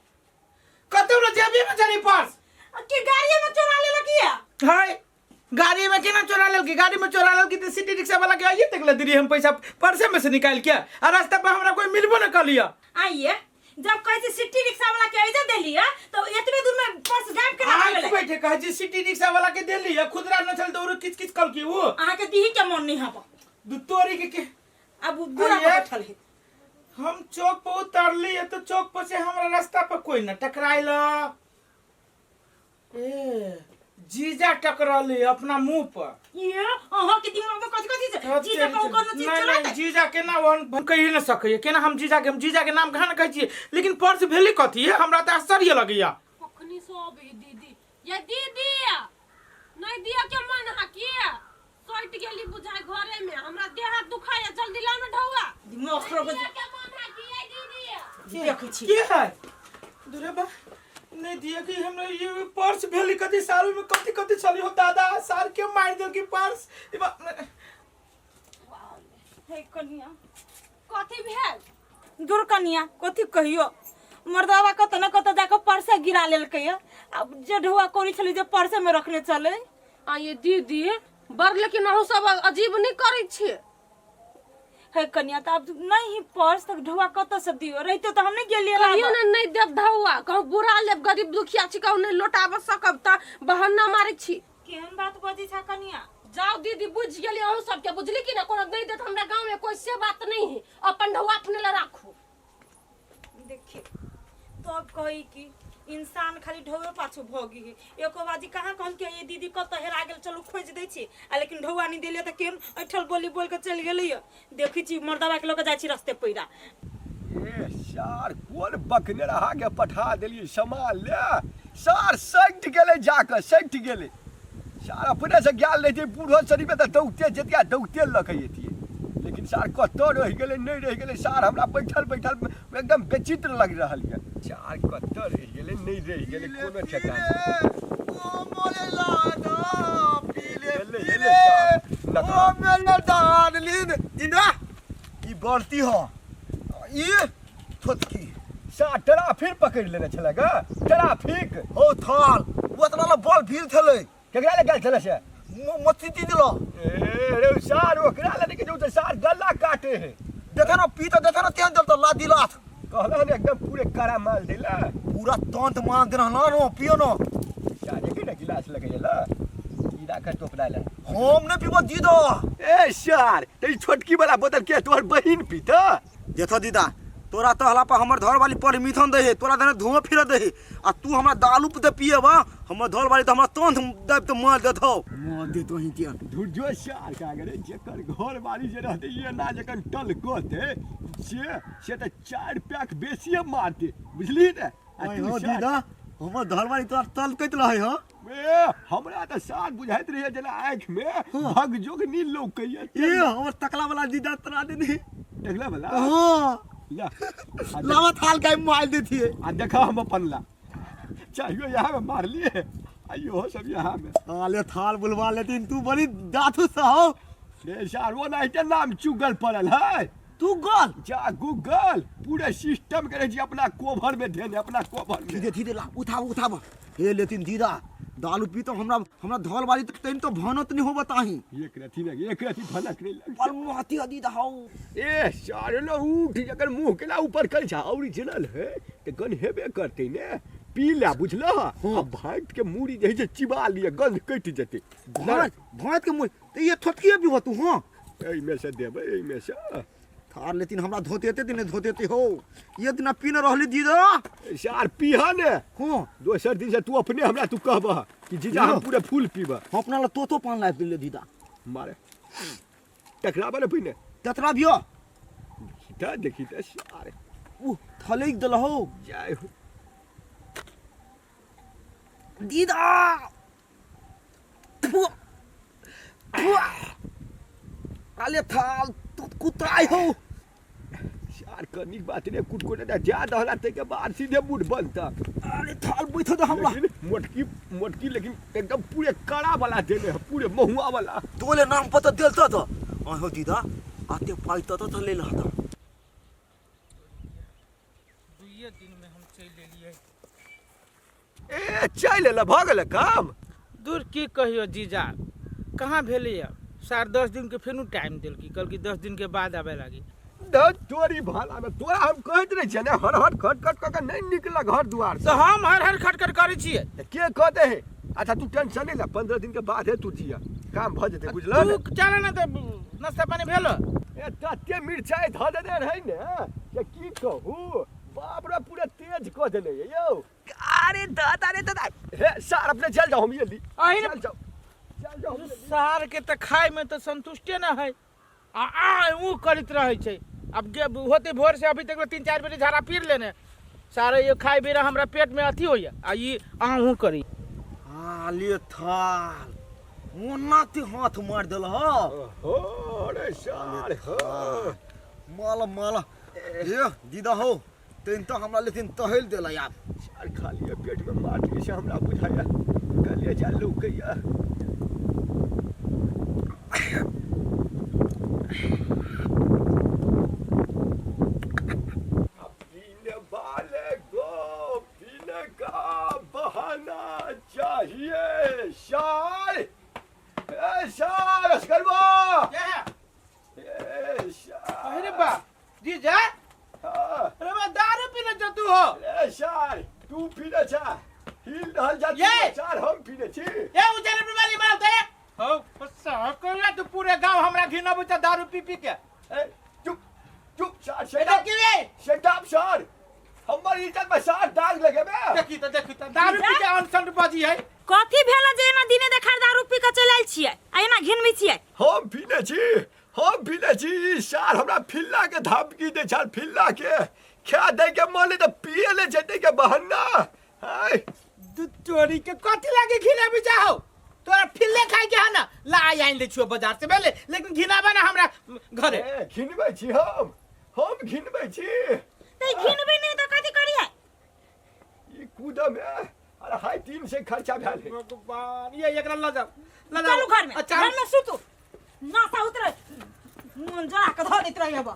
Speaker 5: कतो रे जेबी में चली पर्स
Speaker 6: कि गाड़ी में चोरा ले लगिया
Speaker 5: हाय गाड़ी में केना चोरा लेल की गाड़ी में चोरा लेल की तो सिटी रिक्शा वाला के आइए तक ले दी हम पैसा पर्से में से निकाल के और रास्ता पे हमरा कोई मिलबो न कर लिया
Speaker 6: आइए जब कहे सिटी रिक्शा वाला के आइजे देलिए तो इतने दूर में पर्स गायब करा
Speaker 5: आज
Speaker 6: गेले
Speaker 5: बैठे कहे जी सिटी रिक्शा वाला के दे लिया खुदरा न चल तो किच किच कल की वो
Speaker 6: आहा के दीही के मन नहीं हबो
Speaker 5: दुतोरी के
Speaker 6: अब बुरा
Speaker 5: आइए।
Speaker 6: बैठल है
Speaker 5: हम चौक पर उतरली है तो चौक पर से हमरा रास्ता पर कोई न टकराइल ए जीजा टकराली अपना मुंह पर
Speaker 6: ये अहा के दिमाग में कथि से जीजा को कोनो चीज
Speaker 5: नहीं
Speaker 6: चला
Speaker 5: नहीं जीजा के ना हम कहि न सकै केना हम जीजा के नाम कहां न कहै छी लेकिन पर्स भेली कथि है हमरा त आश्चर्य लगैया
Speaker 1: अखनी सब ही दीदी ये दीदी नहीं दिया के मन हकिया सट गेली बुझाय घरे में हमरा देह हाथ दुखाया जल्दी ला ना ढौआ
Speaker 6: दिमाग खराब
Speaker 1: के मन हकिया दीदी
Speaker 6: देखै छी
Speaker 5: के है दूरे बा नहीं दिया कि हमरा ये पर्स भेली कथी साल में कथी कथी चली हो दादा साल के मार दो कि पर्स
Speaker 6: हे कनिया कथी भेल दूर कनिया कथी कहियो मर्दावा कत न कत जाके पर्स गिरा लेलकै अब जे ढुआ कोनी छली जे पर्स में रखने चले
Speaker 1: आ ये दीदी बर लेकिन अहू सब अजीब नहीं करै छी
Speaker 6: हे कनिया त अब नहीं पर्स तक ढुआ कत से दियो रहितो त हम नहीं गेलिए
Speaker 1: कहियो ने नहीं देब धौआ कहूँ बुरा लेब गरीब दुखिया छी कहूँ नहीं लौटाब सकब त बहाना मारै छी
Speaker 6: केहन बात बजी छा कनिया
Speaker 1: जाओ दीदी बुझ गेली अहू सबके बुझली कि ना कोनो नहीं देत हमरा गांव में कोई से बात नहीं है अपन ढौआ अपने ला राखू
Speaker 6: देखिए तो अब कही कि इंसान खाली ढौवे पाछू भोगी है एको बाजी कहाँ कहन के ये दीदी कत हेरा गेल चलू खोज दै छी आ लेकिन ढौवा नहीं देलिए त केन ऐठल बोली बोल के चल गेलै देखी छी मर्दावा के लोग जाय छी रास्ते पैरा
Speaker 3: ए सार कोन बकने रहा के पठा देलिए सामान ले सार सट गेले जाके सट गेले सार अपने से गेल रहते बूढ़ो शरीर में त दौड़ते जतिया दौड़ते लखैतिए लेकिन सार कतो रह गेले नहीं रह गेले सार हमरा बैठल बैठल एकदम बेचित्र लग रहल है सार कतो रह गेले नहीं रह गेले कोनो ठेकाना
Speaker 4: ओ मोरे लाडा पीले
Speaker 3: ले
Speaker 4: ओ मेरे डार्लिंग जिंदा ई बढ़ती हो ये छोटकी
Speaker 3: सार ट्रैफिक पकड़ लेने छलेगा ट्रैफिक
Speaker 4: हो थाल वो इतना बॉल भीड़ थले
Speaker 3: केकरा ले गेल छले से
Speaker 4: मच्छी दी दिलो
Speaker 3: ए रे सार ओकरा ले के जो त सार गला काटे है
Speaker 4: देखा ना पी तो देखा ना तेल जल तो ला दिलात
Speaker 3: कहला ने एकदम पूरे कड़ा माल दिला
Speaker 4: पूरा तंत मान देना ना नो पियो नो
Speaker 3: सारे के ने गिलास लगे जला ईरा का टोकरा ले
Speaker 4: हम ने पीबो दी दो
Speaker 3: ए सार तेरी छोटकी वाला बोतल के तोहर बहिन पीता
Speaker 4: देखो दीदा तोरा तो हला पर हमर घर वाली परमिशन दे तोरा देने धुआं फिर दे आ तू हमरा दालू पे पिए बा हमर घर वाली तो हमरा तंत दब तो मार देथौ मार दे तो ही के
Speaker 3: धुरजो सार का करे जेकर घर वाली जे रहते ये ना जकन टल गोते से त 4 पैक बेसी मारते बुझली ने
Speaker 4: हो दीदा हमर घर वाली तो तल कत रहे हो
Speaker 3: ए हमरा त सार बुझाइत रहे जना आंख में भग जोग नी लौकैया
Speaker 4: ए हमर तकला वाला दीदा तरा दे
Speaker 3: देखला वाला
Speaker 4: हां
Speaker 3: ला
Speaker 4: लावा थाल का मार देती है
Speaker 3: आ देखा हम अपन ला चाहिए यहाँ में मार लिए आइयो सब यहाँ में
Speaker 4: आले थाल बुलवा लेकिन तू बड़ी दाथू सा हो
Speaker 3: रे सार वो ना इतना नाम चुगल पड़ल है
Speaker 4: तू गल
Speaker 3: जा गूगल पूरे सिस्टम करे जी अपना कोभर में देने अपना कोभर में
Speaker 4: धीरे धीरे ला उठा हे लेकिन दीदा दालू पी तो हमरा धौल वाली तैन तो भनत नहीं हो बताही
Speaker 3: एक रथी भनक नहीं लग
Speaker 4: पर मोहती दीदा हो
Speaker 3: ए सारे लो उठ जकर मुंह केला ऊपर कर जा ओरिजिनल है ते गन हेबे करते ने पी ला बुझला अब भात के मूड़ी जही से चिबा लिए गंध कट जते
Speaker 4: भात के मुंह तो ये ठटकिए भी हो तू हां
Speaker 3: एई में से देबे एई में से
Speaker 4: थार लेकिन हमरा धोते दिन धोते हो ये दिन पीने रहली दीदा
Speaker 3: सार पीहा ने
Speaker 4: हां
Speaker 3: दोसर दिन से तू अपने हमरा तू कहबा कि जीजा हम पूरे फूल पीबा
Speaker 4: हम अपना ला तो पान ला ले दीदा
Speaker 3: मारे टकराबा ने पीने
Speaker 4: ततरा बियो
Speaker 3: देखी त सारे
Speaker 4: उ थले दल हो
Speaker 3: जय हो
Speaker 4: दीदा आले थाल तू कुताई हो
Speaker 3: यार करनी बात ने कुटकुट ना जा दहला ते के बाद सीधे मुड़ बनता
Speaker 4: अरे थाल बैठो दे हमरा
Speaker 3: मोटकी लेकिन एकदम पूरे कड़ा वाला देले पूरे महुआ वाला
Speaker 4: तोले नाम पता देलता तो हो दीदा आते पाइता तो ले लहता
Speaker 5: दुइये दिन में हम चल लेलिए
Speaker 3: ए चल ले भागल काम
Speaker 5: दूर की कहियो जीजा कहाँ भेले सार 10 दिन के फेनु टाइम दिल की कल की 10 दिन के बाद आवे लगी
Speaker 3: तोरी भाला में तोरा हम कहत रहे छने हर हर खटखट क के नहीं निकला घर द्वार से
Speaker 5: तो हम हर हर खटखट करे छिए
Speaker 3: के कहते है अच्छा तू टेंशन नहीं ले 15 दिन के बाद है तू जिया काम भ जते बुझला
Speaker 5: तू चला ना तो नाश्ता पानी भेलो
Speaker 3: ए तते मिर्चाई ध दे रहे ने ये की कहू बाप रे पूरा तेज क देले यौ अरे दादा रे दादा हे सार अपने चल जाओ हम ये ली चल जाओ
Speaker 5: सार के त खाए में तो संतुष्टे ना है आ ऊ करत रहे छै अब होते भोर से अभी तक 3-4 बेर झाड़ा पीर लेने सारे ये खाए बेरा हमरा पेट में अथी होया आ ई आहू करी
Speaker 4: आले थाल मोनाते हाथ मार देल हो
Speaker 3: रे सार हो
Speaker 4: माला ये दीदा हो तेन तो हमरा लेकिन टहल देला यार।
Speaker 3: सार खाली पेट में मार के से हमरा बुझाया कलिया जा लौकैया। पीने वाले को पीने का बहाना चाहिए। सार ए सार अस्करवा ए सार
Speaker 5: अरे बा जीजा अरे बा दारू पीने जो तू हो
Speaker 3: ए सार तू पीने चा हिल ढल जा
Speaker 5: ये!
Speaker 3: सार हम पीने छी।
Speaker 5: ये उजले पे वाली बात है हो फसा कोला तू पूरे गांव हमरा घिना बुचा दारू पी पी के
Speaker 3: ए चुप चुप सार
Speaker 5: बेटा की वे
Speaker 3: शट अप सार हमर इज्जत में सार दाग लगे बे।
Speaker 5: देखी तो दारू पी के अनसन बाजी है
Speaker 6: कथी भेला जे एना दिने देखार दारू पी के चलल छियै आ एना घिनबी छियै।
Speaker 3: हम पीने छी सार हमरा फिल्ला के धमकी दे छल फिल्ला के खा दे के माने तो पिए ले जेते के बहाना हाय
Speaker 5: दू चोरी के कथी लागे घिना भी चाहो तोरा फिल्ले खाई के है ना ला आइन ले छियो बाजार से बेले लेकिन घिनाबा ना हमरा घरे
Speaker 3: ए घिनबै छी हम घिनबै छी।
Speaker 6: ते घिनबी नहीं तो कथी करियै
Speaker 3: ई कूदा में अरे हाय 3 से खर्चा भेल है।
Speaker 5: भगवान ये एकरा ल जाओ
Speaker 6: चलू घर में
Speaker 5: अच्छा
Speaker 6: घर में सुतू नासा उतरे मन जरा के धो देत रही अब।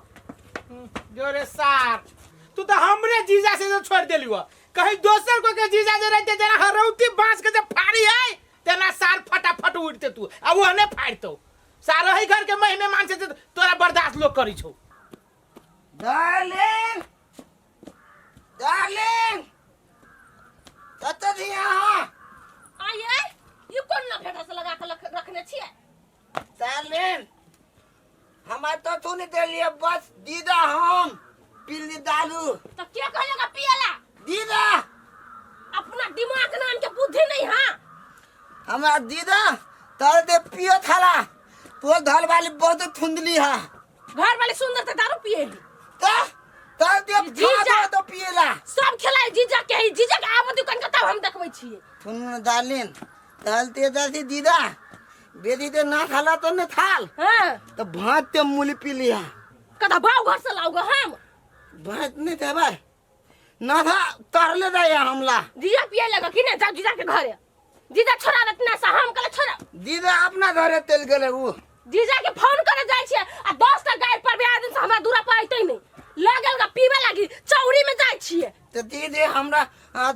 Speaker 5: जोरे सार तू तो हमरे जीजा से जो छोड़ देली हुआ कहीं दोसर को के जीजा जे रहते जना हरौती बांस के जे फाड़ी है तेना सार फटाफट उड़ते तू अब वो ने फाड़तो सारा ही घर के महीने मान से तोरा बर्दाश्त लोग करी छौ।
Speaker 4: डार्लिंग डार्लिंग कत दिया
Speaker 1: आये ये कौन ना भेटा से लगा के रखने छिए
Speaker 4: डार्लिंग हमार तो तूने दे लिया बस दीदा हम पीली दारू
Speaker 1: तो क्या कहेगा पियला
Speaker 4: दीदा
Speaker 1: अपना दिमाग नाम के बुद्धि नहीं हां
Speaker 4: हमारा दीदा तर दे पियो थाला तो घर वाली बहुत फुंदली है
Speaker 1: घर वाली सुंदर से दारू पिएली
Speaker 4: तर दे
Speaker 1: जीजा।
Speaker 4: तो पिएला
Speaker 1: सब खिलाए जीजा के ही जीजा के आब दुकान के तब हम देखबै छिए
Speaker 4: सुन डार्लिंग तलते जैसी दीदा बेदी ते ना खाला तो न थाल
Speaker 1: हां
Speaker 4: तो भात ते मूली पी लिया
Speaker 1: कदा बाव घर से लाऊगा हम
Speaker 4: भात नहीं थे भाई ना था तरले दया हमला
Speaker 1: जीजा पिए लगा कि नहीं जाओ जीजा के घरे जीजा छोड़ा रखना सा हम कले छोड़ा
Speaker 4: दीदा अपना घरे तेल गेले वो
Speaker 1: जीजा के फोन करे जाय छिए आ 10 टा गाड़ी पर भी आदमी से हमरा दूरा पर आइते नहीं लागल का पीवे लागी चौड़ी में जाय छिए
Speaker 4: तो दीदी हमरा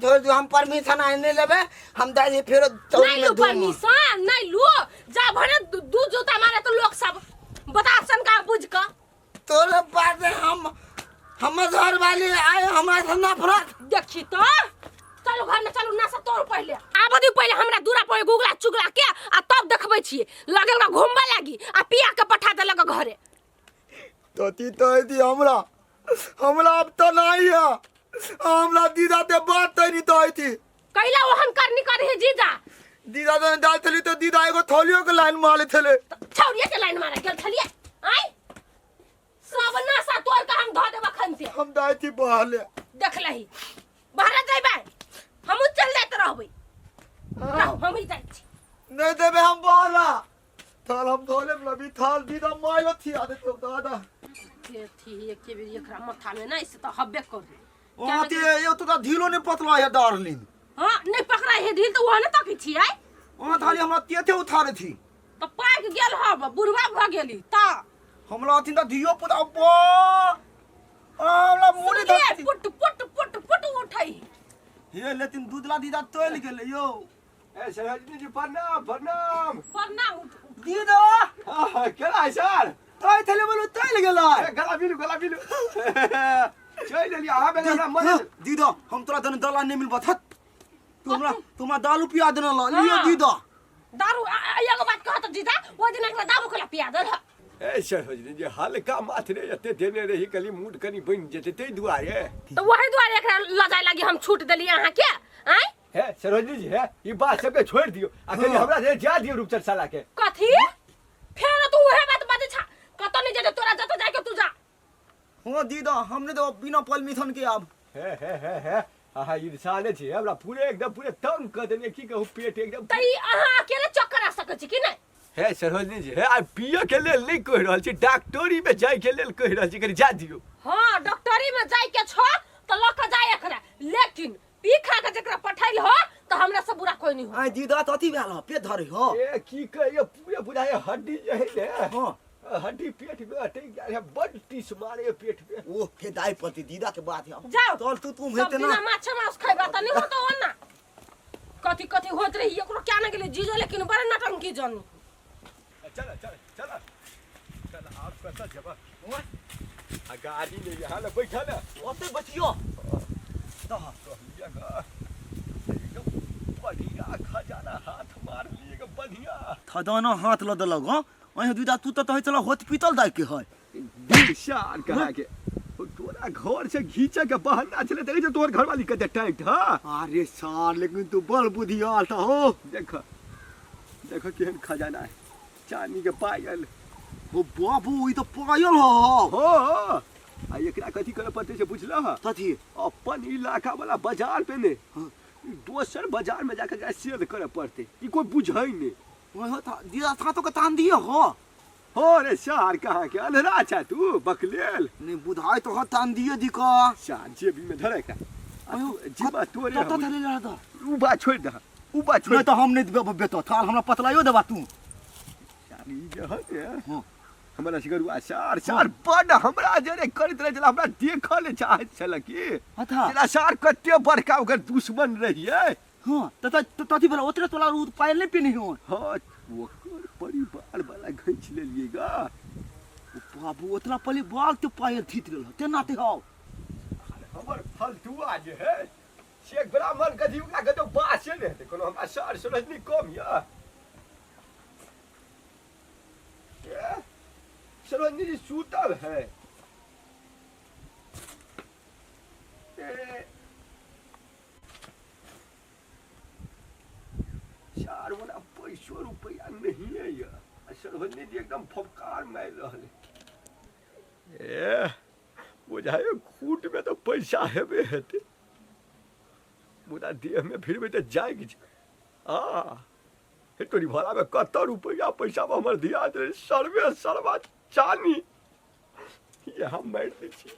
Speaker 4: थोड़ दो हम परमिशन आने लेबे हम दादी फिर चौक
Speaker 1: नहीं
Speaker 4: में
Speaker 1: लो परमिशन नहीं लो जा भरे दू जूता मारे तो लोग सब बता सन का बुझ का
Speaker 4: तोरे बात हम घर वाली आए हमारे से नफरत
Speaker 1: देखी तो चलो घर में चलो ना सब तोड़ पहले आब दी पहले हमरा दूरा पर गुगला चुगला के आ तब देखबै छिए लगल का घुमबा लागी आ पिया के पठा दे लगा घरे
Speaker 4: तो दी हमरा अब तो नहीं है हमरा दीदा ते बात तो नहीं तो आई थी
Speaker 1: कैला ओहन करनी करी है जीजा
Speaker 4: दीदा तो डाल थली तो दीदा एगो थोलियो के लाइन मारे थले
Speaker 1: छौरिया के लाइन मारा गेल छलिए आई सब नासा तोड़ के हम धो देबा खनते
Speaker 4: हम दाई थी बहले
Speaker 1: देख लही बाहर जाइबे हम चल जाते रहबै हम ही जाई छी
Speaker 4: नहीं देबे हम बहला थाल हम धोले लबी थाल दीदा मायो थी आदे तो दादा
Speaker 1: के थी एक के भी एकरा माथा में नहीं से तो हब्बे कर
Speaker 4: ओते ये तो ढीलो ने पतला है डार्लिंग
Speaker 1: हां नहीं पकड़ा है ढील तो वो न तक छी आई
Speaker 4: ओना थाली हमरा तेथे उठारे थी
Speaker 1: तो पाक गेल हब बुढ़वा भ गेली ता
Speaker 4: हमला अथिन त धियो पुता अब्बा हमला मुड़ी धरती
Speaker 1: पुट पुट पुट पुट उठाई
Speaker 4: ये लेकिन दूधला दीदा तोल गेले यो
Speaker 3: ए सरहजनी जी प्रणाम प्रणाम
Speaker 1: प्रणाम
Speaker 4: दीदा
Speaker 3: केला है सर
Speaker 4: तोय थले बोलो तोल गेला
Speaker 3: गला बिलु चल लिया आ बेला ना मन
Speaker 4: दीदा हम तोरा दन दला नहीं मिलबा थत तुमरा दारू पिया देना ला लियो दीदा
Speaker 1: दारू एगो बात कहत जीजा ओ दिन एकरा दारू कोला पिया दे
Speaker 3: ए सरहजनी जी हल्का माथरे एते देने रही कली मूड कनी बन जेते ते दुआरे
Speaker 1: तो वही द्वारे एकरा लजाय लागी हम छूट देली अहाँ के आई
Speaker 3: है सरहजनी जी है ये बात सबके छोड़ दियो अकेले हमरा से जा दियो रूपचर साला के
Speaker 1: कथी फेर तू उहे बात बाजे छा कत नहीं जेते तोरा जत जाके तू जा
Speaker 4: हो दीदा हमने तो बिना परमिशन के अब
Speaker 3: है आहा ई साले छी हमरा पूरे एकदम पूरे तंग कर देने की कहू पेट एकदम
Speaker 1: तई अहाँ अकेले चक्कर आ सकै छी कि नहीं
Speaker 3: है सरहजनी जी है आ पियो के लेल नहीं कह रहल छी डॉक्टरी में जाय के लेल कह रहल छी कनी जा दियो
Speaker 1: हां डॉक्टरी में जाय के छ तो लक जाए एकरा, लेकिन पी खा के जकरा पठाइल हो तो हमरा से बुरा कोई नहीं हो।
Speaker 4: आई दीदा तो अथी भेल हो पेट धरे हो
Speaker 3: ए की कहिए पूरे बुझाए हड्डी जे है ने
Speaker 4: हां
Speaker 3: हड्डी पेट में अटक गया है, बड़ टीस मारे पेट में।
Speaker 4: ओ फेदाई पति दीदा के बात है
Speaker 1: जाओ
Speaker 4: चल तू
Speaker 1: सब
Speaker 4: हेते
Speaker 1: दिन
Speaker 4: ना
Speaker 1: माछ मांस खाइबा त नहीं होतो ना। कथी कथी होत रही एकरो क्या ना गेले जीजो, लेकिन बड़ा नटंकी जानी।
Speaker 3: चल चल चल चल आप कैसा जबा आ गाड़ी में यहाँ ले बैठा ना
Speaker 4: ओते बचियो
Speaker 3: तो कहिएगा एकदम बढ़िया खजाना हाथ मार लिएगा बढ़िया।
Speaker 4: खजाना हाथ ल देलक हो अहे दीदा तू तो चला हॉस्पिटल जाए के है
Speaker 3: दिलशान कहा के तोरा घर से घींचे के बहाना चले देखे तोर घर वाली के टाइट हां। अरे सार लेकिन तू बड़ बुद्धियाल था हो। देख देख केहन खजाना है, चांदी के पायल
Speaker 4: ओ बाबू ई तो पायल हो
Speaker 3: हो। आ एकरा कथी करे पड़ते से पूछला हा
Speaker 4: कथी
Speaker 3: अपन इलाका वाला बाजार पे ने दोसर बाजार में जाकर सेल करे पड़ते, ई कोई बुझाई नहीं।
Speaker 4: ओहो था दीदा था तो के तान दिए हो
Speaker 3: रे सार कहाँ के अंधेरा छा तू बकलेल
Speaker 4: नहीं बुधाई तो हाथ तान दिए दी का
Speaker 3: सार जेबी में धरे का जीवा तोरे
Speaker 4: तो धरे ला दा
Speaker 3: उबा छोड़ दे उबा छोड़
Speaker 4: नहीं तो हम नहीं बेतो थाल हमरा पतलायो देबा तू
Speaker 3: सार ई जे है
Speaker 4: हां
Speaker 3: हमरा सिगरुआ सार सार बड़ हमरा जरे करत रहे जला हमरा देखले चाहत छल की
Speaker 4: अच्छा
Speaker 3: जला सार कते बड़का ओकर दुश्मन रहिए।
Speaker 4: हां तो तथी भला ओतरे तोला पायल नहीं पिनी हो
Speaker 3: हां ओकर परिवार वाला घंच ले लिएगा
Speaker 4: बाबू उतना पली बाल तो पायल थीत रहल तेना ते हो
Speaker 3: हमर फलतुआ जे है शेख ब्राह्मण गधिया के तो बासे ने हेते कोनो हमरा सार सुरजनी कम या सरोजनी जी सूतल है चार वाला 500 रुपया नहीं है यार। सरोजनी जी एकदम फपकार मार रहले बुझाए खूट में तो पैसा हेबे हेते मुदा देह में फिर में तो जाएगी तोरी भला में कत रुपया पैसा में हमर दिया दे सर्वे सर्वा चानी यहाँ मार दे छी।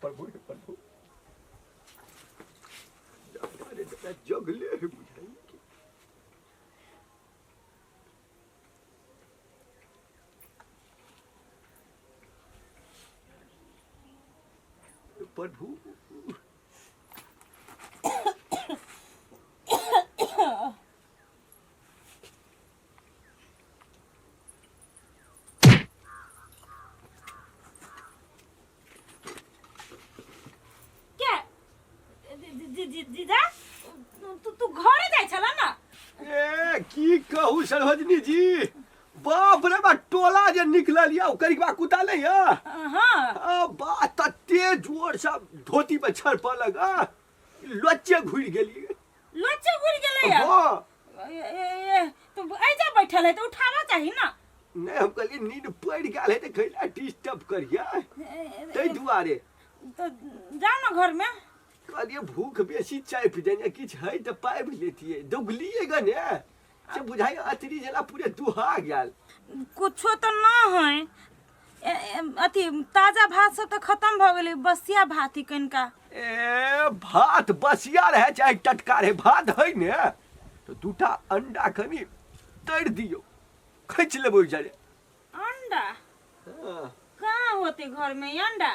Speaker 3: प्रभु प्रभु जगले है बुझाई प्रभु
Speaker 6: जीजा तू घरे जाय छला ना।
Speaker 3: ए की कहू सरोजनी जी बाप रे बा टोला जे निकलल या ओकर बा कुटा ले या
Speaker 6: हां
Speaker 3: बा तते जोर से धोती पे छड़ पलक लोचे घुर गेली
Speaker 6: लोचे घुर गेले या
Speaker 3: हां
Speaker 6: तो ऐजा बैठल है तो उठावा चाहिए ना।
Speaker 3: नहीं हम कहली नींद पड़ गेल है तो खैला डिस्टर्ब करिया तै दुआरे
Speaker 6: तो जाओ ना घर में
Speaker 3: कहलिए भूख बेसी चाय पी देने किछ है तो पाइप लेती है दुगलिएगा ने से बुझाई अतरी जला पूरे दुहा गेल
Speaker 6: कुछो तो ना है अथी ताजा भात सब तो खत्म भ गेलै बसिया भात ही कनिका
Speaker 3: ए भात बसिया रहे चाहे टटका रहे भात है ने तो दूटा अंडा कनी तड़ दियो खींच लेबो जारे
Speaker 6: अंडा कहाँ होते घर में अंडा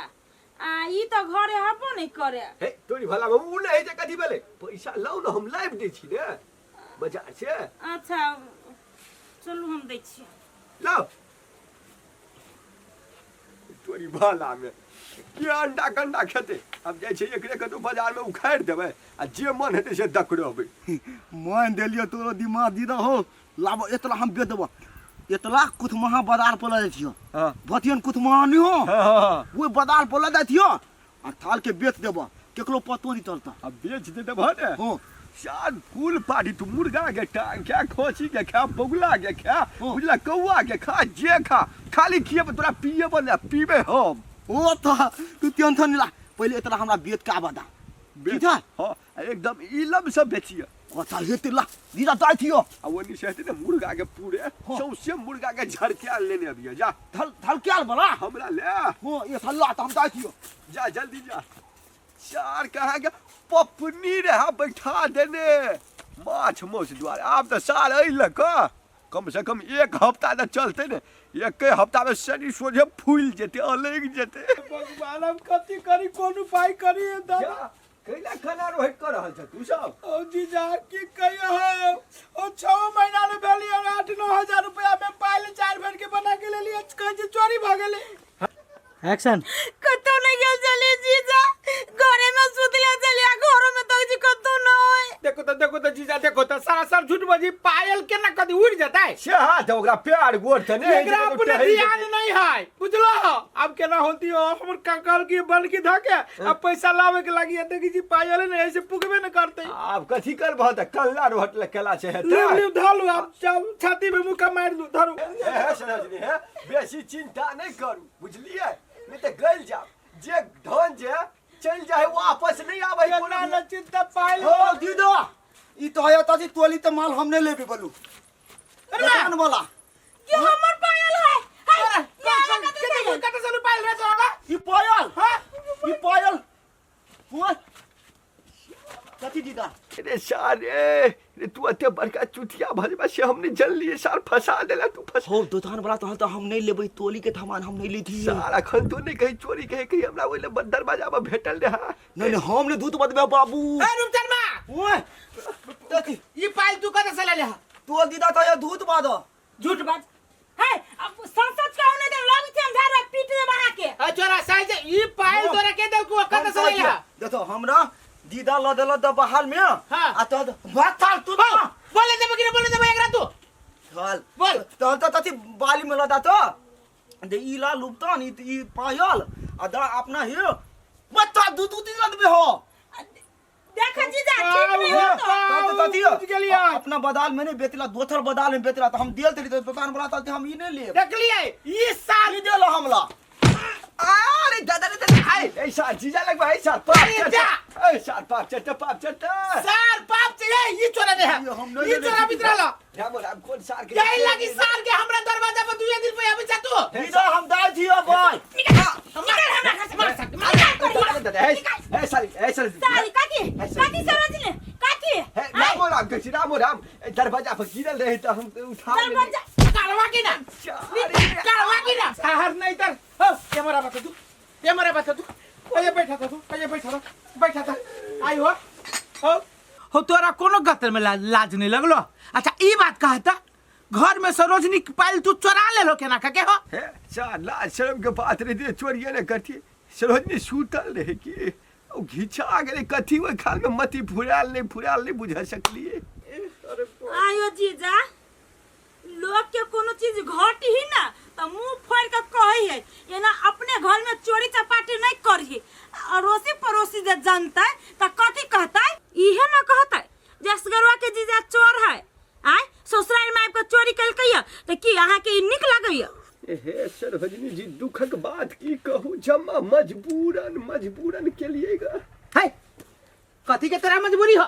Speaker 6: ई तो घरे हबो नहीं करे
Speaker 3: हे तोरी भला में उ नहीं जे कथी भेले पैसा लाउ न हम लाइव दे छी ने बाजार से।
Speaker 6: अच्छा चलू हम दै छी
Speaker 3: लाओ तोरी भला में के अंडा कंडा खेते अब जाय छै एकरे कतौ बाजार में उखाड़ देबै आ जे मन हेते से दकड़बै
Speaker 4: मान देलियो तोरो दिमाग दीदा हो लाबो एतला हम बेच देबो एतला कुछ महा बाजार पर ले छियो
Speaker 3: हां
Speaker 4: भतियन कुछ महा नहीं हो
Speaker 3: हां
Speaker 4: वो बाजार पर ले जातियो आ थाल के बेच देबो केकरो पतो नहीं चलता
Speaker 3: अब बेच दे देबो ने
Speaker 4: हां
Speaker 3: शान फूल पाड़ी तू मुर्गा के टांग क्या खोसी के खा बगुला के खा बुझला कौआ के खा जे खा खाली खिए तोरा पिए बने पीबे हम
Speaker 4: ओ तो तू टेंशन नहीं ला पहले इतना हमरा बेच का बता ठीक है
Speaker 3: हां एकदम इलम से बेचिए
Speaker 4: अच्छा हे तिला दीदा दाई थियो
Speaker 3: आ वो निशहते ने मुर्गा के पूरे सौसे मुर्गा के झरके लेने अबिया जा
Speaker 4: धल धल क्या बला
Speaker 3: हमरा ले
Speaker 4: हो ये सल्ला त हम दाई थियो
Speaker 3: जा जल्दी जा चार कहा के पपनी रहा बैठा देने माछ मोस द्वारे आप तो साल अइल कम से कम एक हफ्ता न चलते ने एक हफ्ता में शनि सोझे फूल जेते अलग जेते
Speaker 5: भगवान हम कथी करी कोन उपाय करी
Speaker 3: जा कैला खाना रोहित कर रहल छ तू सब
Speaker 5: ओ जीजा की कहियो ओ 6 महीना ले भेली और 8-9 हजार रुपया में पाइल 4 भर के बना के ले लिए कह चोरी भ गेले एक्शन
Speaker 6: कतो नहीं गेल चले जीजा घरे में सुतले चलिया घरों में तो जी कतो न होय
Speaker 5: देखो तो जीजा देखो तो सारा सब झूठ बजी पायल के ना कदी उड़ जाता है
Speaker 3: से हाथ ओकरा प्यार गोर त ने
Speaker 5: एकरा अपने ध्यान नहीं है बुझलो अब केना होती हो हमर काकर की बन की धके अब पैसा लावे के लागी देखी जी पायल ने ऐसे पुगबे न करते
Speaker 3: आप कथी करबह त कल्ला रोहट केला छै
Speaker 5: ले ले धलू अब छाती में मुका मार दू धरू
Speaker 3: है समझनी है बेसी चिंता नहीं करू बुझलिए नहीं तो गल जाओ जे धन जे चल जाए वापस नहीं आवे
Speaker 5: ना ना चिंता पायल
Speaker 4: ओ दीदा ई तो आया ताजी टोली त माल हमने लेबे बोलू दुकान वाला
Speaker 6: ये हमर पायल है हाय
Speaker 5: कते से पायल रे तोरा
Speaker 4: ई पायल हुआ कथी दीदा
Speaker 3: अरे सारे रे तू अते बड़का चुटिया भजबा से हमने जल लिए सार फंसा देला तू फंस
Speaker 4: हो दुकान वाला तो हम नहीं लेबै टोली के सामान हम नहीं ली थी
Speaker 3: सारा खन तो नहीं कहीं चोरी कहे कहीं हमरा ओले दरवाजा में भेटल रहा
Speaker 4: नहीं हमने दूध बदबे बाबू
Speaker 5: ए रुक शर्मा
Speaker 4: ओए देखी
Speaker 5: ये पायल तू कते से ले ले
Speaker 4: तो दीदा तो ये दूध बाद
Speaker 6: झूठ बात है अब संसद का होने दे लोग से अंधार पीट दे बना के
Speaker 5: आ चोरा साइज ये पायल तोरा के दे को कते से ले ले
Speaker 4: देखो हमरा दीदा ल देला द बहाल में
Speaker 5: हां
Speaker 4: आ तो बात थाल तू
Speaker 5: बोले दे एकरा तू
Speaker 4: थाल
Speaker 5: बोल
Speaker 4: तो तती बाली में लदा तो दे इला लुपतान ई पायल आ दा अपना ही बता दूध दिन में हो
Speaker 6: देखा जीजा ठीक नहीं हो
Speaker 4: तो अपना बदाल में नहीं बेचला दोसर बदाल में बेचला तो हम देल तरी तो दुकान वाला तलते हम ई नहीं ले
Speaker 5: देख लिए ये साल
Speaker 4: ई देला हमला
Speaker 3: अरे दादा रे ऐसा जीजा लगवा ऐसा पाप चट्टा
Speaker 5: सार पाप चाहिए ये चोरा दे ये चोरा बितरा ला
Speaker 3: राम कौन सार के
Speaker 5: यही लगी सार के हमरा दरवाजा पर 2 दिन पे अभी जा तू
Speaker 4: दीदा हम दाई थियो भाई
Speaker 6: निकल हमरा घर से मार सकते
Speaker 3: ऐ सारी
Speaker 6: सारी काकी समझ ले काकी
Speaker 3: राम दरवाजा पर गिरल रहे तो हम उठा
Speaker 6: दरवाजा
Speaker 5: करवा की ना साहर नहीं तर कैमरा बता तू ये बैठा था आई हो तोरा कोनो गतर में लाज नहीं लगलो अच्छा ई बात कहा था घर में सरोजनी पायल तू चोरा ले लो केना के हो
Speaker 3: चार लाज शर्म के बात रही चोरिए ने करती सरोजनी सूतल रहे की घिचा गेले कथी वो खाल में मती फुराल नहीं बुझा सकलिए
Speaker 6: आयो जीजा लोग के कोनो चीज घटी ही ना तो मुंह फोड़ के कही है ये ना अपने घर में चोरी चपाटी नहीं करी अड़ोसी पड़ोसी जे जानता है तो कथी कहता है इहे ना कहता है जसगरवा के जीजा चोर है आय ससुराल में आपको चोरी कल कहिया तो की अहाँ के निक लगैया
Speaker 3: हे सरोजनी जी दुखक बात की कहूँ जम्मा मजबूरन के लिएगा
Speaker 5: है कथी के तरह मजबूरी हो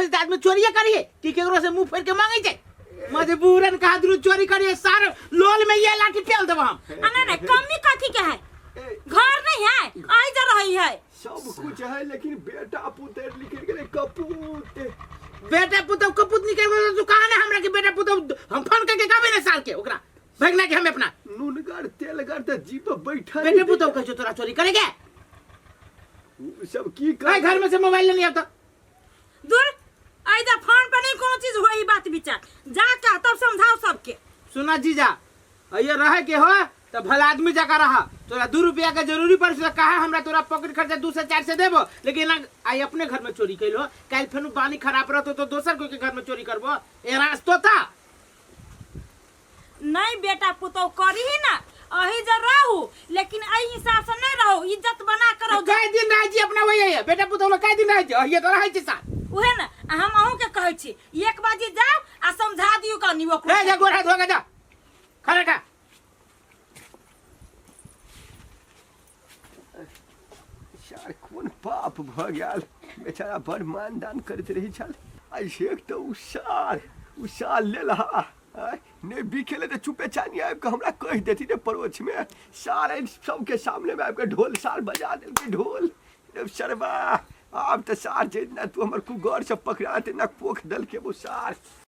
Speaker 5: तो आदमी चोरी करिए कि केकरो से मुंह फोड़ के मांगे जाए मजबूरन कहा दूर चोरी करिए सार लोल में ये लाठी फेल देबो हम
Speaker 6: नहीं कमी कथी के है घर नहीं है आई जा रही है
Speaker 3: सब कुछ है लेकिन बेटा पुत्र निकल गेले कपूत
Speaker 5: बेटा पुतो कपूत निकल गेले तू कहां है हमरा के बेटा पुतो हम फोन करके कहबे ना साल के ओकरा भगना के हम अपना
Speaker 3: नूनगर तेलगर त जीप बैठा
Speaker 5: बेटे पुतो कह तोरा चोरी करेगे
Speaker 3: सब की कर
Speaker 5: घर में से मोबाइल नहीं आता
Speaker 6: दूर आइदा फोन पर नहीं कोनो चीज होई बात विचार जा के तब समझाओ सबके
Speaker 5: सुना जीजा ये रहे के हो तो भला आदमी जका रहा तोरा 2 रुपया के जरूरी पड़ से कहा हमरा तोरा पॉकेट खर्चा 2 से 4 से देबो लेकिन आई अपने घर में चोरी कैलो काल फेनु पानी खराब रहतो तो दोसर कोई के घर में चोरी करबो ए रास्तो था
Speaker 6: नहीं बेटा पुतो करी ही ना अही जा रहू लेकिन आई हिसाब से नहीं रहो इज्जत बना कर रहो
Speaker 5: कई दिन रह जी अपना वही है बेटा पुतो कई दिन रह जी ये तो रह छी साथ
Speaker 6: उहे ना हम अहू के कहै छी एक बाजी जाओ आ समझा दियो कनी वो
Speaker 5: ए जा गोरा धोके जा खा खा
Speaker 3: यार कौन पाप भ गेल बेचारा बड़ मान दान करत रही छल एक तो उसार ले लहा नहीं भी खेले तो चुपे चानी आब के हमरा कह देती रे परोछ में सारे सबके सामने में आपके ढोल सार बजा देलके ढोल सरवा अब तो सार जे ना तू हमर कुगौर से पकड़ा ते ना पोख दल के वो सार